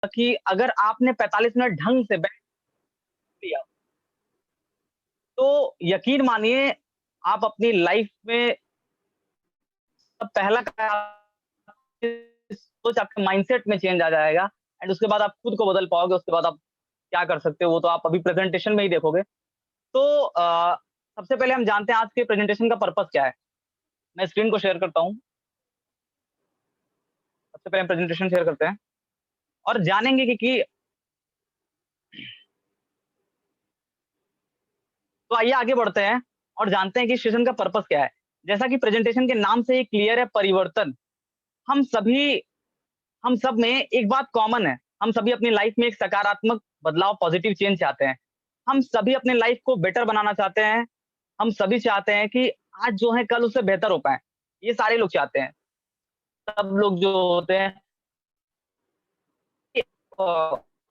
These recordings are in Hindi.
कि अगर आपने 45 मिनट ढंग से बैठ लिया, तो यकीन मानिए आप अपनी लाइफ में पहला सोच आपके माइंडसेट में चेंज आ जाएगा एंड उसके बाद आप खुद को बदल पाओगे, उसके बाद आप क्या कर सकते हो वो तो आप अभी प्रेजेंटेशन में ही देखोगे। तो सबसे पहले हम जानते हैं आज के प्रेजेंटेशन का पर्पस क्या है। मैं स्क्रीन को शेयर करता हूँ। सबसे पहले हम प्रेजेंटेशन शेयर करते हैं और जानेंगे कि तो आइए आगे बढ़ते हैं और जानते हैं कि सेशन का पर्पस क्या है। जैसा कि प्रेजेंटेशन के नाम से ही क्लियर है, परिवर्तन। हम सभी हम सब में एक बात कॉमन है, हम सभी अपनी लाइफ में एक सकारात्मक बदलाव, पॉजिटिव चेंज चाहते हैं। हम सभी अपने लाइफ को बेटर बनाना चाहते हैं। हम सभी चाहते हैं कि आज जो है कल उससे बेहतर हो पाए। ये सारे लोग चाहते हैं। सब लोग जो होते हैं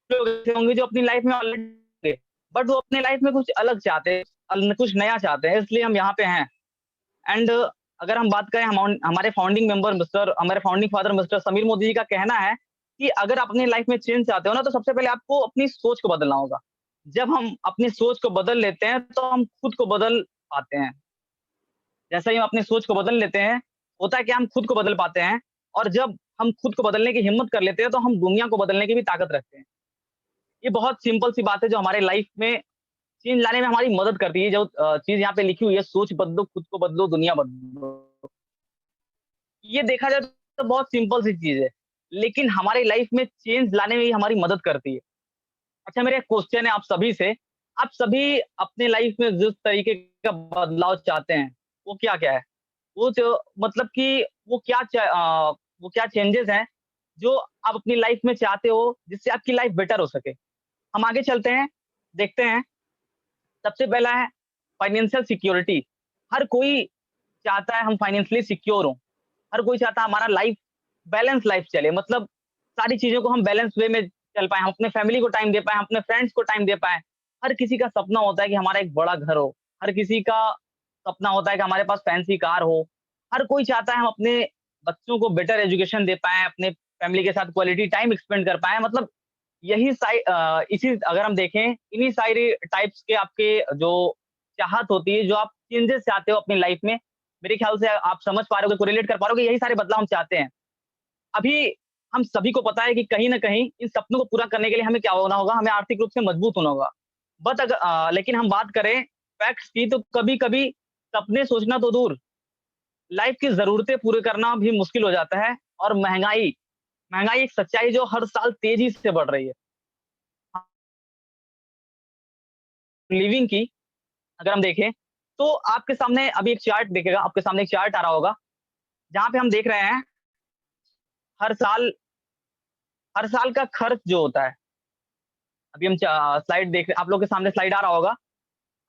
लोग ऐसे होंगे जो अपनी लाइफ में ऑलरेडी, बट वो अपनी लाइफ में कुछ अलग चाहते हैं, कुछ नया चाहते हैं, इसलिए हम यहाँ पे हैं। एंड अगर हम बात करें हमारे फाउंडिंग मेंबर मिस्टर हमारे founding father mister Sameer Modi ji का कहना है कि अगर आप अपनी लाइफ में चेंज चाहते हो ना, तो सबसे पहले आपको अपनी सोच को बदलना होगा। जब हम अपनी सोच को बदल लेते हैं तो हम खुद को बदल पाते हैं। जैसे ही हम अपनी सोच को बदल लेते हैं, होता है कि हम खुद को बदल पाते हैं। और जब हम खुद को बदलने की हिम्मत कर लेते हैं तो हम दुनिया को बदलने की भी ताकत रखते हैं। ये बहुत सिंपल सी बात है जो हमारे लाइफ में चेंज लाने में हमारी मदद करती है। जो चीज यहाँ पे लिखी हुई है, सोच बदलो, खुद को बदलो, दुनिया बदलो। ये देखा जाए तो बहुत सिंपल सी चीज है, लेकिन हमारी लाइफ में चेंज लाने में ही हमारी मदद करती है। अच्छा, मेरा एक क्वेश्चन है आप सभी से। आप सभी अपने लाइफ में जिस तरीके का बदलाव चाहते हैं, वो क्या-क्या है? वो जो मतलब कि वो क्या चेंजेस हैं, जो आप अपनी लाइफ में चाहते हो, जिससे आपकी लाइफ बेटर हो सके? हम आगे चलते हैं, देखते हैं। सबसे पहला है फाइनेंशियल सिक्योरिटी। हर कोई चाहता है हम फाइनेंशियली सिक्योर हों। हर कोई चाहता है हमारा लाइफ बैलेंस लाइफ चले, मतलब सारी चीज़ों को हम बैलेंस वे में चल पाएँ, हम अपने फैमिली को टाइम दे पाएँ, हम अपने फ्रेंड्स को टाइम दे पाएँ। हर किसी का सपना होता है कि हमारा एक बड़ा घर हो, हर किसी का सपना होता है कि हमारे पास फैंसी कार हो। हर कोई चाहता है हम अपने बच्चों को बेटर एजुकेशन दे पाएँ, अपने फैमिली के साथ क्वालिटी टाइम स्पेंड कर पाएँ। मतलब इसी अगर हम देखें, इन्हीं सारे टाइप्स के आपके जो चाहत होती है, जो आप चेंजेस चाहते हो अपनी लाइफ में, मेरे ख्याल से आप समझ पा रहे होगे, कोरिलेट कर पा रहे होगे, यही सारे बदलाव हम चाहते हैं। अभी हम सभी को पता है कि कहीं न कहीं इन सपनों को पूरा करने के लिए हमें क्या होना होगा, हमें आर्थिक रूप से मजबूत होना होगा। लेकिन हम बात करें फैक्ट्स की, तो कभी-कभी सपने सोचना तो दूर, लाइफ की ज़रूरतें पूरे करना भी मुश्किल हो जाता है। और महँगाई महँगाई एक सच्चाई जो हर साल तेज़ी से बढ़ रही है। लिविंग की अगर हम देखें, तो आपके सामने अभी एक चार्ट दिखेगा, आपके सामने एक चार्ट आ रहा होगा, जहाँ पे हम देख रहे हैं हर साल हर साल का खर्च जो होता है, अभी हम स्लाइड देख रहे हैं, आप लोग के सामने स्लाइड आ रहा होगा।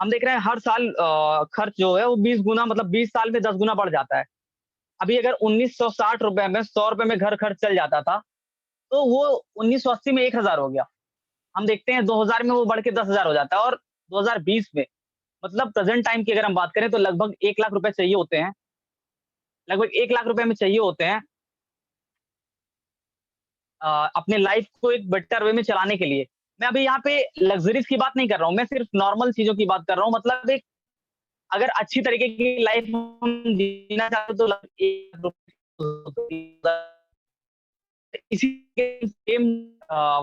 हम देख रहे हैं हर साल खर्च जो है वो 20 गुना, मतलब 20 साल में 10 गुना बढ़ जाता है। अभी अगर 1960 रुपए में, 100 रुपए में घर खर्च चल जाता था, तो वो 1980 में 1000 हो गया। हम देखते हैं 2000 में वो बढ़ के 10,000 हो जाता है और 2020 में, मतलब प्रेजेंट टाइम की अगर हम बात करें, तो लगभग 1 लाख रुपए चाहिए होते हैं। लगभग 1 लाख रुपए हमें चाहिए होते हैं अपने लाइफ को एक बेटर वे में चलाने के लिए। मैं अभी यहाँ पे लग्ज़रीज़ की बात नहीं कर रहा हूँ, मैं सिर्फ नॉर्मल चीज़ों की बात कर रहा हूँ। मतलब एक अगर अच्छी तरीके की लाइफ हम जीना चाहते हैं, तो इसी सेम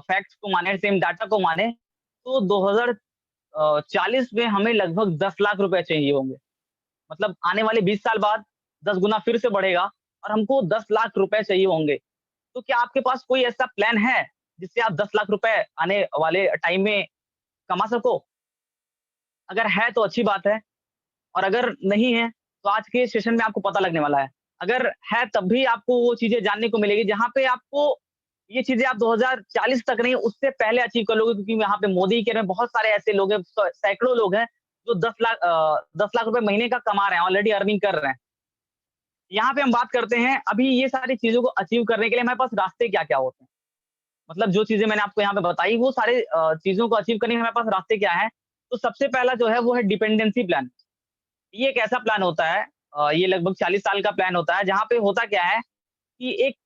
फैक्ट्स को माने, सेम डाटा को माने, तो 2040 में हमें लगभग 10 लाख रुपए चाहिए होंगे। मतलब आने वाले 20 साल बाद 10 गुना फिर से बढ़ेगा और हमको 10 लाख रुपए चाहिए होंगे। तो क्या आपके पास कोई ऐसा प्लान है, जिससे आप 10 लाख रुपए आने वाले टाइम में कमा सको? अगर है तो अच्छी बात है, और अगर नहीं है, तो आज के सेशन में आपको पता लगने वाला है। अगर है तब भी आपको वो चीज़ें जानने को मिलेगी, जहाँ पे आपको ये चीज़ें आप 2040 तक नहीं, उससे पहले अचीव कर लोगे, क्योंकि यहाँ पे मोदी के में बहुत सारे ऐसे लोग हैं, सैकड़ों लोग हैं, जो 10 लाख रुपए महीने का कमा रहे हैं, ऑलरेडी अर्निंग कर रहे हैं। यहाँ पे हम बात करते हैं, अभी ये सारी चीज़ों को अचीव करने के लिए हमारे पास रास्ते क्या-क्या होते हैं। मतलब जो चीज़ें मैंने आपको यहाँ पे बताई, वो सारे चीज़ों को अचीव करने के हमारे पास रास्ते क्या हैं? तो सबसे पहला जो है वो है डिपेंडेंसी प्लान। ये एक ऐसा प्लान होता है, ये लगभग 40 साल का प्लान होता है, जहाँ पे होता क्या है कि एक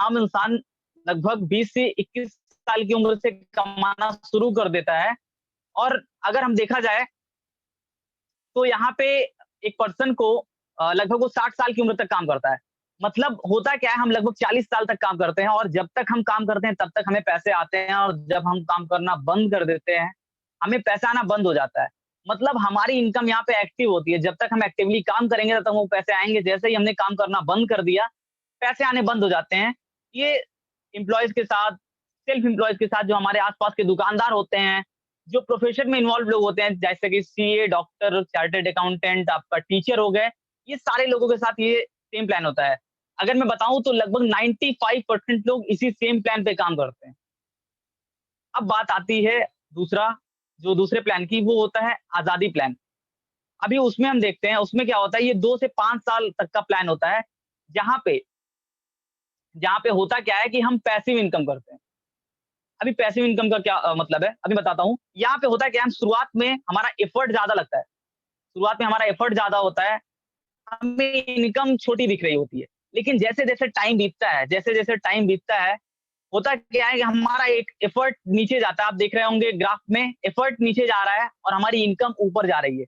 आम इंसान लगभग 20 से 21 साल की उम्र से कमाना शुरू कर देता है। और अगर हम देखा जाए तो यहाँ पे एक पर्सन को लगभग वो 60 साल की उम्र तक काम करता है। मतलब होता क्या है, हम लगभग 40 साल तक काम करते हैं और जब तक हम काम करते हैं तब तक हमें पैसे आते हैं, और जब हम काम करना बंद कर देते हैं, हमें पैसा आना बंद हो जाता है। मतलब हमारी इनकम यहाँ पे एक्टिव होती है, जब तक हम एक्टिवली काम करेंगे तब तक वो पैसे आएँगे, जैसे ही हमने काम करना बंद कर दिया, पैसे आने बंद हो जाते हैं। ये एम्प्लॉइज़ के साथ, सेल्फ एम्प्लॉइज़ के साथ, जो हमारे आस-पास के दुकानदार होते हैं, जो प्रोफ़ेशन में इन्वॉल्व लोग होते हैं, जैसे कि सीए, डॉक्टर, चार्टर्ड अकाउंटेंट, आपका टीचर हो गए, ये सारे लोगों के साथ ये सेम प्लान होता है। अगर मैं बताऊँ तो लगभग 95% लोग इसी सेम प्लान पे काम करते हैं। अब बात आती है दूसरा, जो दूसरे प्लान की, वो होता है आज़ादी प्लान। अभी उसमें हम देखते हैं, उसमें क्या होता है, ये 2 से 5 साल तक का प्लान होता है, जहाँ पे जहाँ पे होता क्या है कि हम पैसिव इनकम करते हैं। अभी पैसिव इनकम का क्या मतलब है, अभी बताता हूँ। यहाँ पे होता क्या है, हम शुरुआत में हमारा एफर्ट ज़्यादा लगता है। शुरुआत में हमारा एफर्ट ज़्यादा होता है, हमें इनकम छोटी दिख रही होती है। लेकिन जैसे-जैसे टाइम बीतता है, जैसे-जैसे टाइम बीतता है, होता क्या है कि हमारा एक एफर्ट नीचे जाता है। आप देख रहे होंगे ग्राफ में, एफर्ट नीचे जा रहा है और हमारी इनकम ऊपर जा रही है।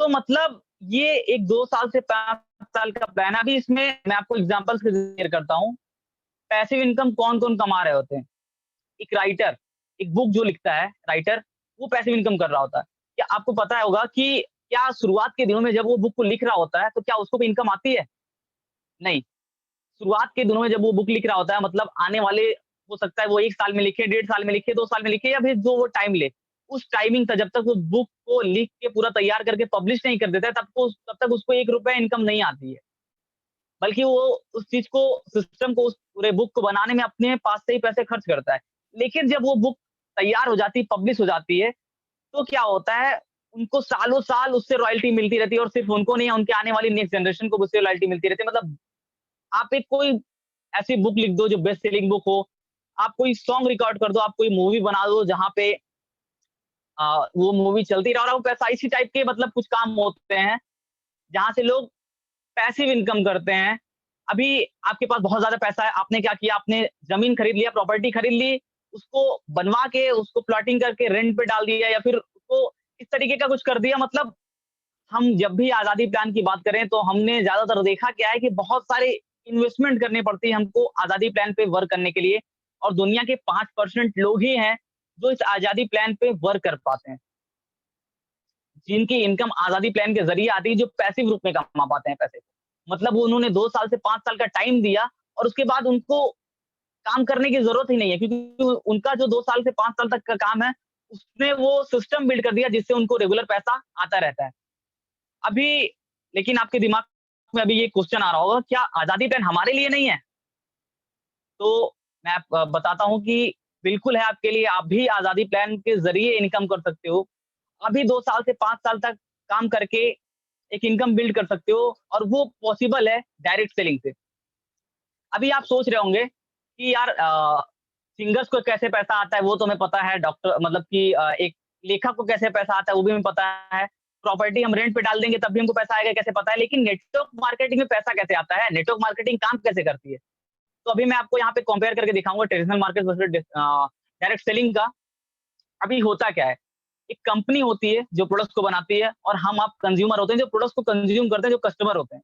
तो मतलब ये एक 2 साल से 5 साल का प्लान है। अभी इसमें मैं आपको एग्ज़ाम्पल्स के ज़रिए शेयर करता हूँ। पैसिव इनकम कौन-कौन कमा रहे होते हैं। एक राइटर, एक बुक जो लिखता है राइटर, वो पैसिव इनकम कर रहा होता है। क्या आपको पता होगा कि क्या शुरुआत के दिनों में जब वो बुक को लिख रहा होता है, तो क्या उसको भी इनकम आती है? नहीं। शुरुआत के दिनों में जब वो बुक लिख रहा होता है, मतलब आने वाले, हो सकता है वो 1 साल में लिखे, 1.5 साल में लिखे, 2 साल में लिखे, या फिर जो वो टाइम ले। उस टाइमिंग तक, जब तक वो बुक को लिख के पूरा तैयार करके पब्लिश नहीं कर देता है, तब तक उसको ₹1 इनकम नहीं आती है। बल्कि वो उस चीज़ को, सिस्टम को, उस पूरे बुक को बनाने में अपने पास से ही पैसे खर्च करता है। लेकिन जब वो बुक तैयार हो जाती है, पब्लिश हो जाती है, तो क्या होता है, उनको सालों-साल उससे रॉयल्टी मिलती रहती है, और सिर्फ़ उनको नहीं है, उनके आने वाली नेक्स्ट जनरेशन को भी उससे रॉयल्टी मिलती रहती है। मतलब आप एक कोई ऐसी बुक लिख दो जो बेस्ट सेलिंग बुक हो, आप कोई सॉन्ग रिकॉर्ड कर दो, आप कोई मूवी बना दो जहाँ पे वो मूवी चलती रहे, और वो पैसा इसी टाइप के, मतलब कुछ काम होते हैं, जहाँ से लोग पैसिव इनकम करते हैं। अभी आपके पास बहुत ज़्यादा पैसा है, आपने क्या किया, आपने ज़मीन खरीद लिया, प्रॉपर्टी खरीद ली, उसको बनवा के, उसको प्लॉटिंग करके रेंट पे डाल दिया, या फिर उसको इस तरीके का कुछ कर दिया। मतलब हम जब भी आज़ादी प्लान की बात करें, तो हमने ज़्यादातर देखा क्या है कि बहुत सारे इन्वेस्टमेंट करनी पड़ती है हमको आज़ादी प्लान पे वर्क करने के लिए, और दुनिया के 5% लोग ही हैं, जो इस आज़ादी प्लान पे वर्क कर पाते हैं। जिनकी इनकम आज़ादी प्लान के ज़रिए आती है, जो पैसिव रूप में कमा पाते हैं पैसे। मतलब वो उन्होंने 2 साल से 5 साल का टाइम दिया, और उसके बाद उनको काम करने की ज़रूरत ही नहीं है, क्योंकि उनका जो 2 साल से 5 साल तक का काम है, उसने वो सिस्टम बिल्ड कर दिया जिससे उनको रेगुलर पैसा आता रहता है। अभी लेकिन आपके दिमाग में अभी ये क्वेश्चन आ रहा होगा, क्या आज़ादी प्लान हमारे लिए नहीं है? तो मैं बताता हूँ कि बिल्कुल है आपके लिए, आप भी आज़ादी प्लान के ज़रिए इनकम कर सकते हो। अभी 2 साल से 5 साल तक काम करके एक इनकम बिल्ड कर सकते हो, और वो पॉसिबल है डायरेक्ट सेलिंग से। अभी आप सोच रहे होंगे कि यार सिंगर्स को कैसे पैसा आता है वो तो हमें पता है, डॉक्टर मतलब कि एक लेखक को कैसे पैसा आता है वो भी हमें पता है, प्रॉपर्टी हम रेंट पे डाल देंगे तब भी हमको पैसा आएगा कैसे पता है, लेकिन नेटवर्क मार्केटिंग में पैसा कैसे आता है, नेटवर्क मार्केटिंग काम कैसे करती है? तो अभी मैं आपको यहाँ पे कंपेयर करके दिखाऊंगा traditional market versus direct selling का। अभी होता क्या है, एक कंपनी होती है जो प्रोडक्ट्स को बनाती है, और हम आप कंज्यूमर होते हैं जो प्रोडक्ट्स को कंज्यूम करते हैं, जो कस्टमर होते हैं।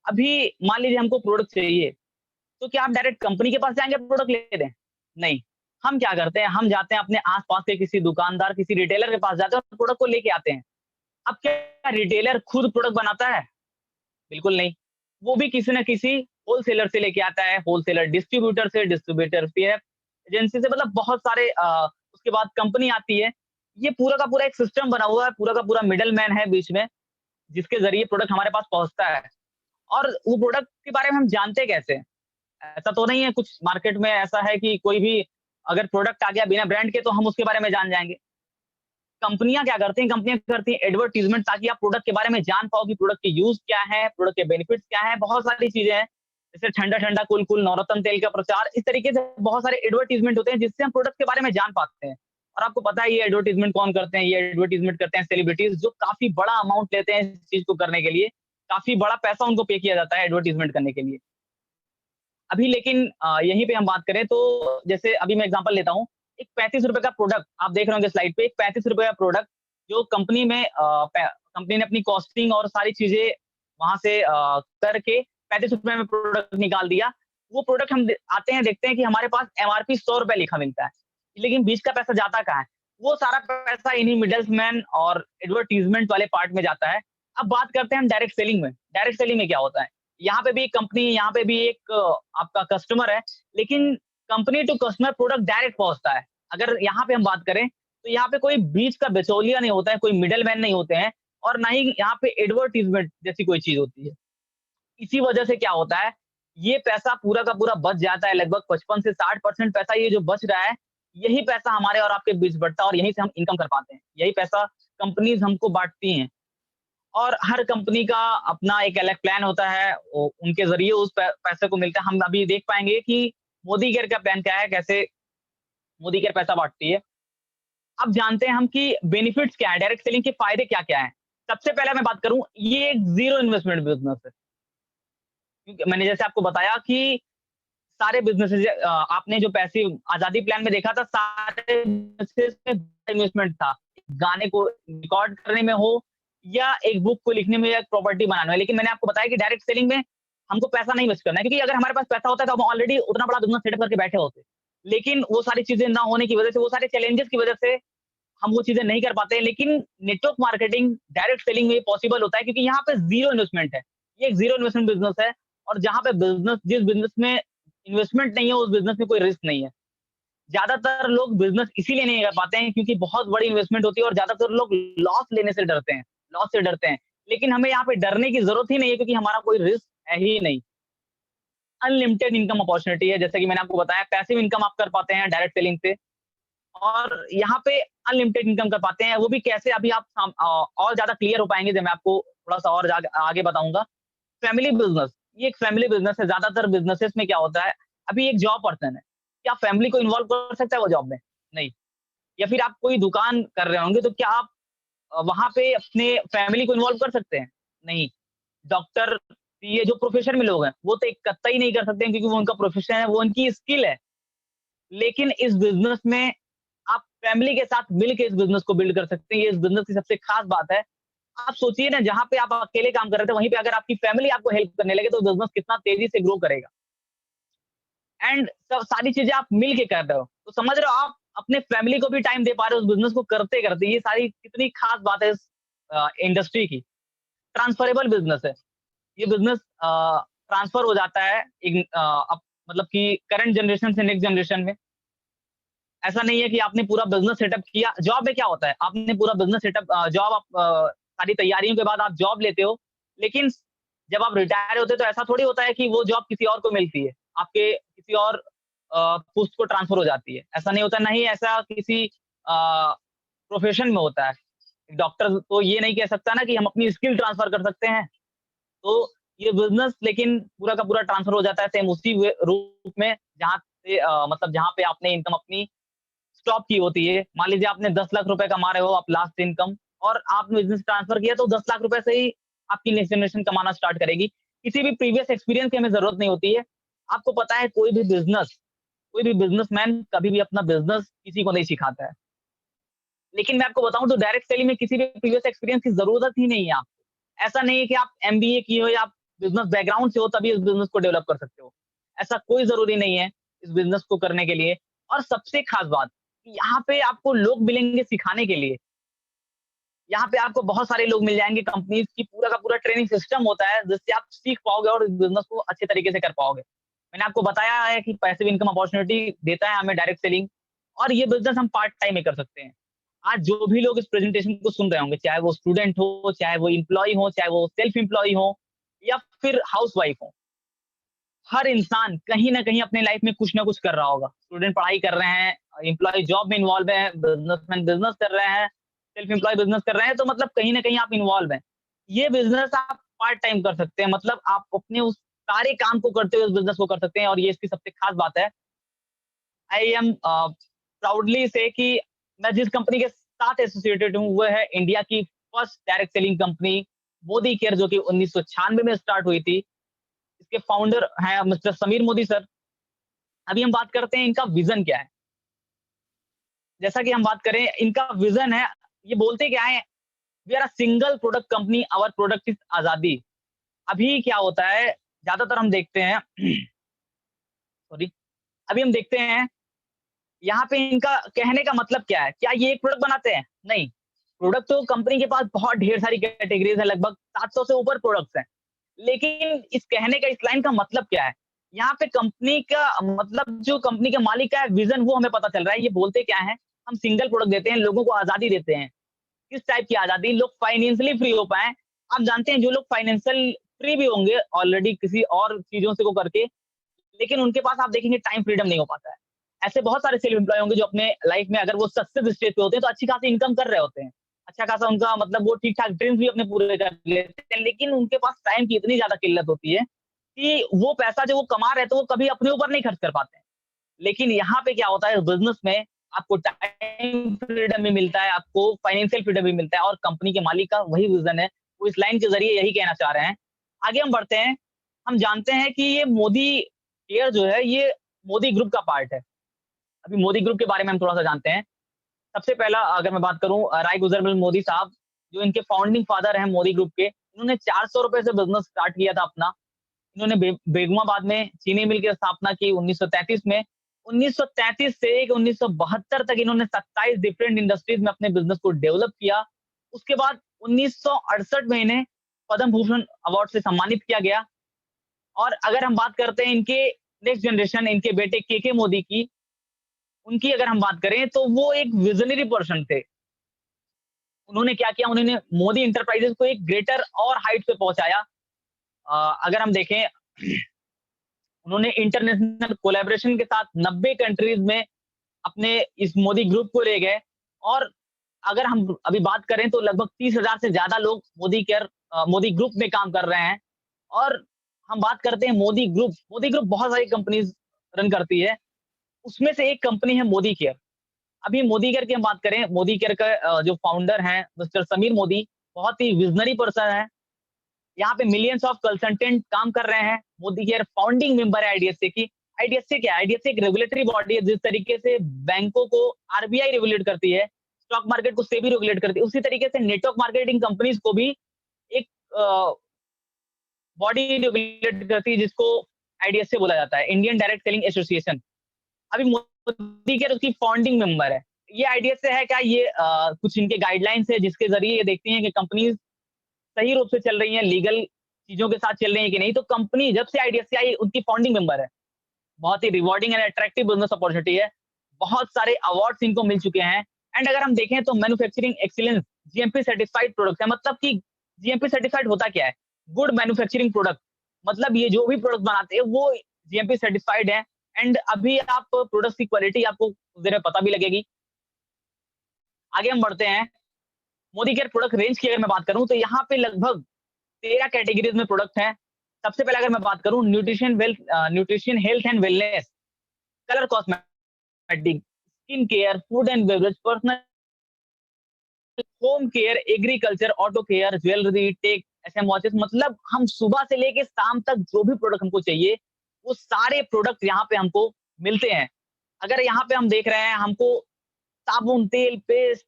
अभी मान लीजिए हमको प्रोडक्ट चाहिए, तो क्या आप डायरेक्ट कंपनी के पास जाएँगे प्रोडक्ट लेने? नहीं। हम क्या करते हैं, हम जाते हैं अपने आस-पास के किसी दुकानदार, किसी रिटेलर के पास जाते हैं और प्रोडक्ट को लेके आते हैं। अब क्या रिटेलर खुद प्रोडक्ट बनाता है? बिल्कुल नहीं। वो भी किसी न किसी होलसेलर से लेके आता है, होलसेलर डिस्ट्रीब्यूटर से, डिस्ट्रीब्यूटर फिर एजेंसी से, मतलब बहुत सारे उसके बाद कंपनी आती है। ये पूरा का पूरा एक सिस्टम बना हुआ है, पूरा का पूरा मिडलमैन है बीच में, जिसके ज़रिए प्रोडक्ट हमारे पास पहुँचता है। और वो प्रोडक्ट के बारे में हम जानते कैसे हैं? ऐसा तो नहीं है कुछ मार्केट में ऐसा है कि कोई भी अगर प्रोडक्ट आ गया बिना ब्रांड के तो हम उसके बारे में जान जाएँगे। कंपनियाँ क्या करती हैं, कंपनियाँ करती हैं एडवर्टाइज़मेंट, ताकि आप प्रोडक्ट के बारे में जान पाओ कि प्रोडक्ट के यूज़ क्या है, प्रोडक्ट के बेनिफिट्स क्या हैं, बहुत सारी चीज़ें हैं। जैसे ठंडा-ठंडा, कूल-कूल, नवरत्न तेल का प्रचार, इस तरीके से बहुत सारे एडवर्टाइज़मेंट होते हैं जिससे हम प्रोडक्ट के बारे में जान पाते हैं। और आपको पता है ये एडवर्टाइज़मेंट कौन करते हैं, ये एडवर्टाइज़मेंट करते हैं सेलिब्रिटीज़, जो काफ़ी बड़ा अमाउंट लेते हैं इस चीज़ को करने के लिए। काफ़ी बड़ा पैसा उनको पे किया जाता है एडवर्टाइज़मेंट करने के लिए। अभी लेकिन यहीं पे हम बात करें तो जैसे अभी मैं एग्जांपल लेता हूँ, एक ₹35 का प्रोडक्ट आप देख रहे होंगे स्लाइड पे, एक ₹35 का प्रोडक्ट जो कंपनी में कंपनी ने अपनी कॉस्टिंग और सारी चीज़ें वहाँ से करके ₹35 में प्रोडक्ट निकाल दिया। वो प्रोडक्ट हम आते हैं देखते हैं कि हमारे पास एमआरपी ₹100 लिखा मिलता है, लेकिन बीच का पैसा जाता कहाँ है? वो सारा पैसा इन्हीं मिडल्समैन और एडवर्टाइज़मेंट वाले पार्ट में जाता है। अब बात करते हैं हम डायरेक्ट सेलिंग में। डायरेक्ट सेलिंग में क्या होता है? यहाँ पे भी कंपनी, यहाँ पे भी एक आपका कस्टमर है, लेकिन company to customer product direct पहुँचता है। अगर यहाँ पे हम बात करें, तो यहाँ पे कोई बीच का बिचौलिया नहीं होता है, कोई मिडलमैन नहीं होते हैं और ना ही यहाँ पे एडवर्टाइज़मेंट जैसी कोई चीज़ होती है। इसी वजह से क्या होता है, ये पैसा पूरा का पूरा बच जाता है, लगभग 55 से 60% पैसा ये जो बच रहा है, यही पैसा हमारे और आपके बीच बँटता है और यहीं से हम इनकम कर पाते हैं। यही पैसा कंपनीज़ हमको बाँटती हैं और हर कंपनी का अपना एक अलग प्लान होता है, उनके ज़रिए उस पैसे को मिलता है। हम अभी देख पाएँगे कि मोदी केयर का प्लान क्या है, कैसे मोदी केयर पैसा बाँटती है। अब जानते हैं हम कि बेनिफिट्स क्या है, डायरेक्ट सेलिंग के फ़ायदे क्या-क्या हैं। सबसे पहले मैं बात करूँ, ये एक ज़ीरो इन्वेस्टमेंट बिज़नेस है। क्योंकि मैंने जैसे आपको बताया कि सारे बिज़नेसेज़ आपने जो पैसिव आज़ादी प्लान में देखा था, सारे बिज़नेसेज़ में इन्वेस्टमेंट था। गाने को रिकॉर्ड करने में हो या एक बुक को लिखने में या एक प्रॉपर्टी बनाने में। लेकिन मैंने आपको बताया कि डायरेक्ट सेलिंग में हमको पैसा नहीं इन्वेस्ट करना है, क्योंकि अगर हमारे पास पैसा होता है तो हम ऑलरेडी उतना बड़ा बिज़नेस सेटअप करके बैठे होते। लेकिन वो सारी चीज़ें ना होने की वज़ह से, वो सारे चैलेंजेज़ की वज़ह से हम वो चीज़ें नहीं कर पाते हैं। लेकिन नेटवर्क मार्केटिंग, डायरेक्ट सेलिंग में ये पॉसिबल होता है, क्योंकि यहाँ पे ज़ीरो इन्वेस्टमेंट है। ये एक ज़ीरो इन्वेस्टमेंट बिज़नेस है और जहाँ पे जिस बिज़नेस में इन्वेस्टमेंट नहीं है, उस बिज़नेस में कोई रिस्क नहीं है। ज़्यादातर लोग बिज़नेस इसीलिए नहीं कर पाते हैं क्योंकि बहुत बड़ी इन्वेस्टमेंट होती है और ज़्यादातर लोग लॉस लेने से डरते हैं, लॉस से डरते हैं। लेकिन हमें यहाँ पे डरने की ज़रूरत ही नहीं है, क्योंकि हमारा कोई रिस्क है ही नहीं। अनलिमिटेड इनकम अपॉर्च्युनिटी है, जैसे कि मैंने आपको बताया, पैसिव इनकम आप कर पाते हैं डायरेक्ट सेलिंग से और यहाँ पे अनलिमिटेड इनकम कर पाते हैं। वो भी कैसे, अभी आप और ज़्यादा क्लियर हो पाएँगे जब मैं आपको थोड़ा-सा और आगे बताऊँगा। फैमिली बिज़नेस, ये एक फैमिली बिज़नेस है। ज़्यादातर बिज़नेसेस में क्या होता है, अभी एक जॉब पर्सन है, क्या फैमिली को इन्वॉल्व कर सकता है वो जॉब में? नहीं। या फिर आप कोई दुकान कर रहे होंगे, तो क्या आप वहाँ पे अपने फैमिली को इन्वॉल्व कर सकते हैं? नहीं। डॉक्टर, ये जो प्रोफ़ेशन में लोग हैं, वो तो एक कतई नहीं कर सकते हैं, क्योंकि वो उनका प्रोफ़ेशन है, वो उनकी स्किल है। लेकिन इस बिज़नेस में आप फैमिली के साथ मिल के इस बिज़नेस को बिल्ड कर सकते हैं। ये इस बिज़नेस की सबसे ख़ास बात है। आप सोचिए ना, जहाँ पे आप अकेले काम कर रहे थे, वहीं पे अगर आपकी फैमिली आपको हेल्प करने लगे, तो बिज़नेस कितना तेज़ी से ग्रो करेगा। एंड सब सारी चीज़ें आप मिल के कर रहे हो। तो समझ रहे हो, आप अपने फैमिली को भी टाइम दे पा रहे हो उस बिज़नेस को करते-करते। ये सारी कितनी ख़ास बात है इस इंडस्ट्री की। ट्रांसफरेबल बिज़नेस है। ये बिज़नेस ट्रांसफ़र हो जाता है अब, मतलब कि करंट जनरेशन से नेक्स्ट जनरेशन में। ऐसा नहीं है कि आपने पूरा बिज़नेस सेटअप किया। जॉब में क्या होता है, आपने पूरा बिज़नेस सेटअप जॉब आप सारी तैयारियों के बाद आप जॉब लेते हो, लेकिन जब आप रिटायर होते हो तो ऐसा थोड़ी होता है कि वो जॉब किसी और को मिलती है। आपके किसी और पोस्ट को ट्रांसफ़र हो जाती है। ऐसा नहीं होता, ना ही ऐसा किसी प्रोफ़ेशन में होता है। डॉक्टर तो ये नहीं कह सकता ना कि हम अपनी स्किल ट्रांसफ़र कर सकते हैं। तो ये बिज़नेस लेकिन पूरा का पूरा ट्रांसफ़र हो जाता है सेम उसी रूप में, जहाँ से मतलब जहाँ पे आपने इनकम अपनी स्टॉप की होती है। मान लीजिए आपने 10 लाख रुपए कमा रहे हो आप लास्ट इनकम, और आपने बिज़नेस ट्रांसफ़र किया, तो 10 लाख रुपए से ही आपकी नेक्स्ट जनरेशन कमाना स्टार्ट करेगी। किसी भी प्रीवियस एक्सपीरियंस की हमें ज़रूरत नहीं होती है। आपको पता है, कोई भी बिज़नेसमैन कभी भी अपना बिज़नेस किसी को नहीं सिखाता है। लेकिन मैं आपको बताऊँ तो डायरेक्ट सेलिंग में किसी भी प्रीवियस एक्सपीरियंस की ज़रूरत ही नहीं है आपको। ऐसा नहीं है कि आप एमबीए किए हो या आप बिज़नेस बैकग्राउंड से हो तभी इस बिज़नेस को डेवलप कर सकते हो। ऐसा कोई ज़रूरी नहीं है इस बिज़नेस को करने के लिए। और सबसे ख़ास बात, यहाँ पे आपको लोग मिलेंगे सिखाने के लिए। यहाँ पे आपको बहुत सारे लोग मिल जाएँगे, कंपनीज़ की पूरा का पूरा ट्रेनिंग सिस्टम होता है, जिससे आप सीख पाओगे और इस बिज़नेस को अच्छे तरीके से कर पाओगे। मैंने आपको बताया है कि पैसिव इनकम अपॉर्च्युनिटी देता है हमें डायरेक्ट सेलिंग, और ये बिज़नेस हम पार्ट टाइम में कर सकते हैं। आज जो भी लोग इस प्रेज़ेंटेशन को सुन रहे होंगे, चाहे वो स्टूडेंट हो, चाहे वो एम्प्लॉयी हो, चाहे वो सेल्फ एम्प्लॉयी हो या फिर हाउसवाइफ हो, हर इंसान कहीं न कहीं अपनी लाइफ़ में कुछ ना कुछ कर रहा होगा। स्टूडेंट पढ़ाई कर रहे हैं, एम्प्लॉयी जॉब में इन्वॉल्व है, बिज़नेसमैन बिज़नेस कर रहे हैं, सेल्फ एम्प्लॉयी बिज़नेस कर रहे हैं, तो मतलब कहीं न कहीं आप इन्वॉल्व हैं। ये बिज़नेस आप पार्ट टाइम कर सकते हैं, मतलब आप अपने उस सारे काम को करते हुए उस बिज़नेस को कर सकते हैं, और ये इसकी सबसे खास बात है। आई एम प्राउडली से कि मैं जिस कंपनी के साथ एसोसिएटेड हूँ, वो है इंडिया की first direct selling company Modi care, जो कि 1996 में स्टार्ट हुई थी। के फाउंडर हैं मिस्टर समीर मोदी सर। अभी हम बात करते हैं इनका विजन क्या है। जैसा कि हम बात करें इनका विजन है, ये बोलते क्या है, we are a single product company, our product is Azadi. अभी क्या होता है, ज्यादातर हम देखते हैं सॉरी, अभी हम देखते हैं यहाँ पे इनका कहने का मतलब क्या है, क्या ये एक प्रोडक्ट बनाते हैं? नहीं, प्रोडक्ट तो कंपनी के पास बहुत ढेर सारी कैटेगरीज है, लगभग 700 से ऊपर प्रोडक्ट्स हैं। लेकिन इस कहने का, इस लाइन का मतलब क्या है? यहाँ पे कंपनी का मतलब, जो कंपनी के मालिक का विजन, वो हमें पता चल रहा है। ये बोलते क्या है, हम सिंगल प्रोडक्ट देते हैं, लोगों को आजादी देते हैं। किस टाइप की आजादी? लोग फाइनेंशियली फ्री हो पाए। आप जानते हैं जो लोग फाइनेंशियल फ्री भी होंगे ऑलरेडी किसी और चीजों से को करके, लेकिन उनके पास आप देखेंगे टाइम फ्रीडम नहीं हो पाता है। ऐसे बहुत सारे सेल्फ एम्प्लॉय होंगे जो अपने लाइफ में, अगर वो सक्सेस स्टेज पे होते हैं तो अच्छी खासी इनकम कर रहे होते हैं, अच्छा खासा उनका मतलब वो ठीक ठाक ड्रीम्स भी अपने पूरे कर लेते हैं, लेकिन उनके पास टाइम की इतनी ज्यादा किल्लत होती है कि वो पैसा जो वो कमा रहे थे वो कभी अपने ऊपर नहीं खर्च कर पाते हैं। लेकिन यहाँ पे क्या होता है, बिजनेस में आपको टाइम फ्रीडम भी मिलता है, आपको फाइनेंशियल फ्रीडम भी मिलता है, और कंपनी के मालिक का वही विजन है, वो इस लाइन के जरिए यही कहना चाह रहे हैं। आगे हम बढ़ते हैं। हम जानते हैं कि ये मोदी केयर जो है, ये मोदी ग्रुप का पार्ट है। अभी मोदी ग्रुप के बारे में हम थोड़ा सा जानते हैं। सबसे पहला अगर मैं बात करूं, राय गुजरमल मोदी साहब, जो इनके फाउंडिंग फादर हैं मोदी ग्रुप के, इन्होंने 400 रुपए से बिजनेस स्टार्ट किया था अपना। इन्होंने बेगमाबाद में चीनी मिल की स्थापना की 1933 में। 1933 से 1972 तक इन्होंने 27 डिफरेंट इंडस्ट्रीज में अपने बिजनेस को डेवलप किया। उसके बाद 1968 में इन्हें पद्म भूषण अवार्ड से सम्मानित किया गया। और अगर हम बात करते हैं इनके नेक्स्ट जनरेशन, इनके बेटे के मोदी की, उनकी अगर हम बात करें तो वो एक विजनरी पर्सन थे। उन्होंने क्या किया, उन्होंने मोदी इंटरप्राइजेस को एक ग्रेटर और हाइट पे पहुंचाया। अगर हम देखें, उन्होंने इंटरनेशनल कोलैबोरेशन के साथ 90 कंट्रीज में अपने इस मोदी ग्रुप को ले गए। और अगर हम अभी बात करें तो लगभग 30,000 से ज्यादा लोग मोदी ग्रुप में काम कर रहे हैं। और हम बात करते हैं मोदी ग्रुप बहुत सारी कंपनीज रन करती है, उसमें से एक कंपनी है मोदी केयर। अभी मोदी केयर की हम बात करें, मोदी केयर का जो फाउंडर हैं मिस्टर समीर मोदी, बहुत ही विजनरी पर्सन है। यहाँ पे मिलियंस ऑफ कंसल्टेंट काम कर रहे हैं। मोदी केयर फाउंडिंग मेंबर है आईडीएफसी की। आईडीएफसी क्या है? आईडीएफसी एक रेगुलेटरी बॉडी है, जिस तरीके से बैंकों को आरबीआई रेगुलेट करती है, स्टॉक मार्केट को सेबी रेगुलेट करती है, उसी तरीके से नेटवर्क मार्केटिंग कंपनीज को भी एक बॉडी रेगुलेट करती है, जिसको आईडीएफसी बोला जाता है, इंडियन डायरेक्ट सेलिंग एसोसिएशन। अभी मोदी केयर उसकी फाउंडिंग मेंबर है। ये आईडीएफसी है क्या? ये कुछ इनके गाइडलाइंस है जिसके जरिए ये देखती हैं कि कंपनीज सही रूप से चल रही हैं, लीगल चीजों के साथ चल रही हैं कि नहीं। तो कंपनी जब से आईडीएफसी आई, उनकी फाउंडिंग मेंबर है। बहुत ही rewarding and attractive business opportunity है। बहुत सारे अवार्ड्स इनको मिल चुके हैं। एंड अगर हम देखें तो manufacturing excellence GMP certified product है। मतलब कि जीएमपी सर्टिफाइड होता क्या है? Good manufacturing product. मतलब ये जो भी प्रोडक्ट बनाते हैं वो जीएमपी सर्टिफाइड है। एंड अभी आप प्रोडक्ट की क्वालिटी आपको कुछ देर में पता भी लगेगी। आगे हम बढ़ते हैं। मोदी केयर प्रोडक्ट रेंज की अगर मैं बात करूं तो यहाँ पे लगभग 13 कैटेगरीज में प्रोडक्ट हैं। सबसे पहले अगर मैं बात करूं, nutrition health and wellness, colour cosmetic, skin care, food and beverage, personal, home care, agriculture, auto care, jewellery, tech, SM watches. मतलब हम सुबह से लेके शाम तक जो भी प्रोडक्ट हमको चाहिए, वो सारे प्रोडक्ट यहाँ पे हमको मिलते हैं। अगर यहाँ पे हम देख रहे हैं, हमको साबुन, तेल, पेस्ट,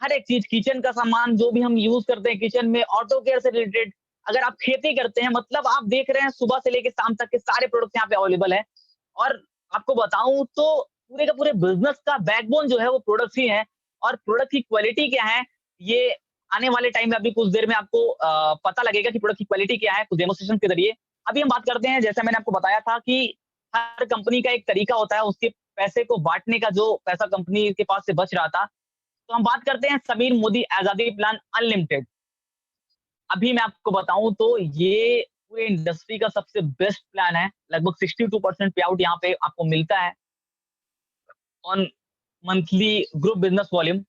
हर एक चीज, किचन का सामान जो भी हम यूज करते हैं किचन में, ऑटो केयर से रिलेटेड, अगर आप खेती करते हैं, मतलब आप देख रहे हैं सुबह से लेके शाम तक के सारे प्रोडक्ट यहाँ पे अवेलेबल है। और आपको बताऊं तो पूरे का पूरे बिजनेस का बैकबोन जो है वो प्रोडक्ट्स ही है। और प्रोडक्ट की क्वालिटी क्या है, ये आने वाले टाइम में अभी कुछ देर में आपको पता लगेगा कि प्रोडक्ट की क्वालिटी क्या है, कुछ डेमोस्ट्रेशन के जरिए। अभी हम बात करते हैं, जैसा मैंने आपको बताया था कि हर कंपनी का एक तरीका होता है उसके पैसे को बांटने का, जो पैसा कंपनी के पास से बच रहा था। तो हम बात करते हैं समीर मोदी आजादी प्लान अनलिमिटेड। अभी मैं आपको बताऊं तो ये पूरे इंडस्ट्री का सबसे बेस्ट प्लान है। लगभग 62% पे आउट यहाँ पे आपको मिलता है on monthly group business volume.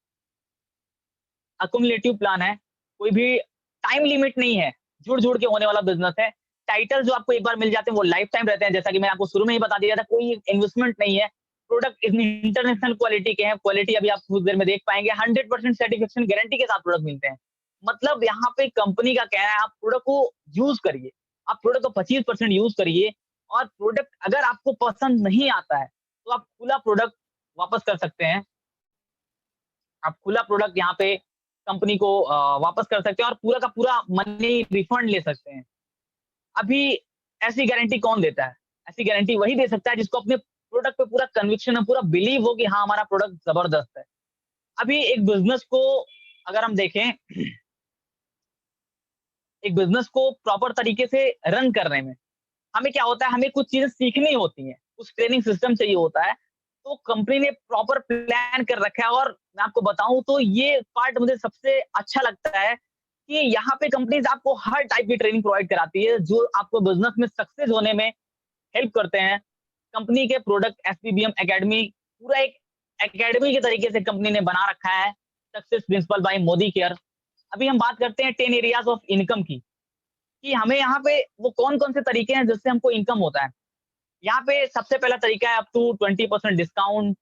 Accumulative plan है, कोई भी टाइम लिमिट नहीं है, जुड़ जुड़ के होने वाला बिजनेस है। टाइटल जो आपको एक बार मिल जाते हैं वो लाइफ टाइम रहते हैं, जैसा कि मैं आपको शुरू में ही बता दिया था, कोई इन्वेस्टमेंट नहीं है। प्रोडक्ट इतनी इंटरनेशनल क्वालिटी के हैं, क्वालिटी अभी आप कुछ देर में देख पाएंगे। 100% सर्टिफिकेशन गारंटी के साथ प्रोडक्ट मिलते हैं। मतलब यहाँ पे कंपनी का कहना है, आप प्रोडक्ट को यूज करिए, आप प्रोडक्ट को 25% यूज करिए, और प्रोडक्ट अगर आपको पसंद नहीं आता है तो आप खुला प्रोडक्ट वापस कर सकते हैं। आप खुला प्रोडक्ट यहाँ पे कंपनी को वापस कर सकते हैं और पूरा का पूरा मनी रिफंड ले सकते हैं। अभी ऐसी गारंटी कौन देता है? ऐसी गारंटी वही दे सकता है जिसको अपने प्रोडक्ट पे पूरा कन्विक्शन है, पूरा बिलीव हो कि हाँ, हमारा प्रोडक्ट ज़बरदस्त है। अभी एक बिज़नेस को अगर हम देखें, एक बिज़नेस को प्रॉपर तरीके से रन करने में हमें क्या होता है, हमें कुछ चीज़ें सीखनी होती हैं, कुछ ट्रेनिंग सिस्टम चाहिए होता है। तो कंपनी ने प्रॉपर प्लान कर रखा है, और मैं आपको बताऊँ तो ये पार्ट मुझे सबसे अच्छा लगता है कि यहाँ पे कंपनीज़ आपको हर टाइप की ट्रेनिंग प्रोवाइड कराती है, जो आपको बिज़नेस में सक्सेस होने में हेल्प करते हैं। कंपनी के प्रोडक्ट एसपीबीएम एकेडमी पूरा एक एकेडमी के तरीके से कंपनी ने बना रखा है, success principle by Modi care. अभी हम बात करते हैं 10 एरियाज़ ऑफ इनकम की, कि हमें यहाँ पे वो कौन-कौन से तरीके हैं जिससे हमको इनकम होता है। यहाँ पे सबसे पहला तरीका है up to 20% discount,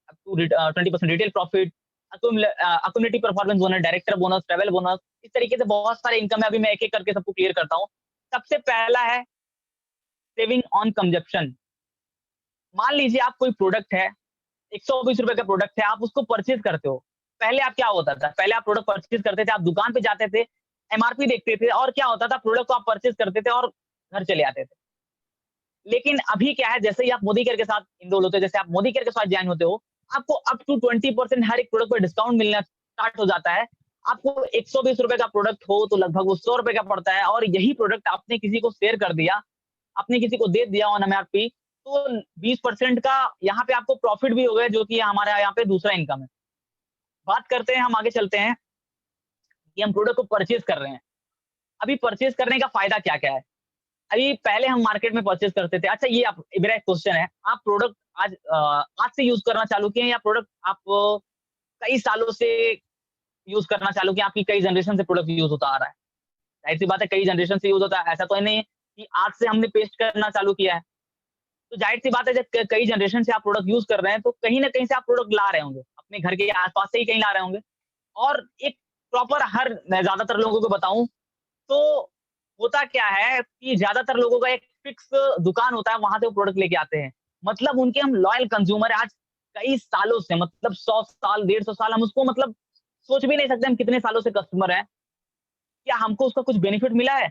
up to 20% retail profit, accumulative performance bonus, director bonus, travel bonus, इस तरीके से बहुत सारे इनकम है। अभी मैं एक-एक करके सबको क्लियर करता हूँ। सबसे पहला है सेविंग ऑन कंजप्शन। मान लीजिए आप कोई प्रोडक्ट है, ₹120 का प्रोडक्ट है, आप उसको परचेज़ करते हो। पहले आप क्या होता था, पहले आप प्रोडक्ट परचेज़ करते थे, आप दुकान पे जाते थे, एमआरपी देखते थे, और क्या होता था, प्रोडक्ट को आप परचेज़ करते थे और घर चले आते थे। लेकिन अभी क्या है, जैसे ही आप मोदी केयर के साथ इनरोल होते हो, जैसे आप मोदी केयर के साथ जॉइन होते हो, आपको अप टू 20% हर एक प्रोडक्ट पे डिस्काउंट मिलना स्टार्ट हो जाता है। आपको ₹120 का प्रोडक्ट हो तो लगभग वो ₹100 का पड़ता है, और यही प्रोडक्ट आपने किसी को शेयर कर दिया, आपने किसी को दे दिया ऑन एमआरपी, तो 20% का यहाँ पे आपको प्रॉफिट भी हो गया, जो कि हमारे यहाँ पे दूसरा इनकम है। बात करते हैं, हम आगे चलते हैं कि हम प्रोडक्ट को परचेज़ कर रहे हैं। अभी परचेज़ करने का फ़ायदा क्या-क्या है? अभी पहले हम मार्केट में परचेज़ करते थे। अच्छा, ये आप, मेरा एक क्वेश्चन है, आप प्रोडक्ट आज से यूज़ करना चालू किए हैं, या प्रोडक्ट आप कई सालों से यूज़ करना चालू किए, आपकी कई जनरेशन से प्रोडक्ट यूज़ होता आ रहा है? ज़ाहिर-सी बात है, कई जनरेशन से यूज़ होता है, ऐसा तो नहीं है कि आज से हमने पेस्ट करना चालू किया है। तो ज़ाहिर-सी बात है, जब कई जनरेशन से आप प्रोडक्ट यूज़ कर रहे हैं, तो कहीं न कहीं से आप प्रोडक्ट ला रहे होंगे। अपने घर के आस-पास से ही कहीं ला रहे होंगे। और एक प्रॉपर, हर मैं ज़्यादातर लोगों को बताऊँ तो होता क्या है कि ज़्यादातर लोगों का एक फिक्स दुकान होता है, वहाँ से वो प्रोडक्ट लेके आते हैं। मतलब उनके हम लॉयल कंज्यूमर हैं आज कई सालों से, मतलब 100 साल, 150 साल, हम उसको मतलब सोच भी नहीं सकते हम कितने सालों से कस्टमर हैं। क्या हमको उसका कुछ बेनिफिट मिला है?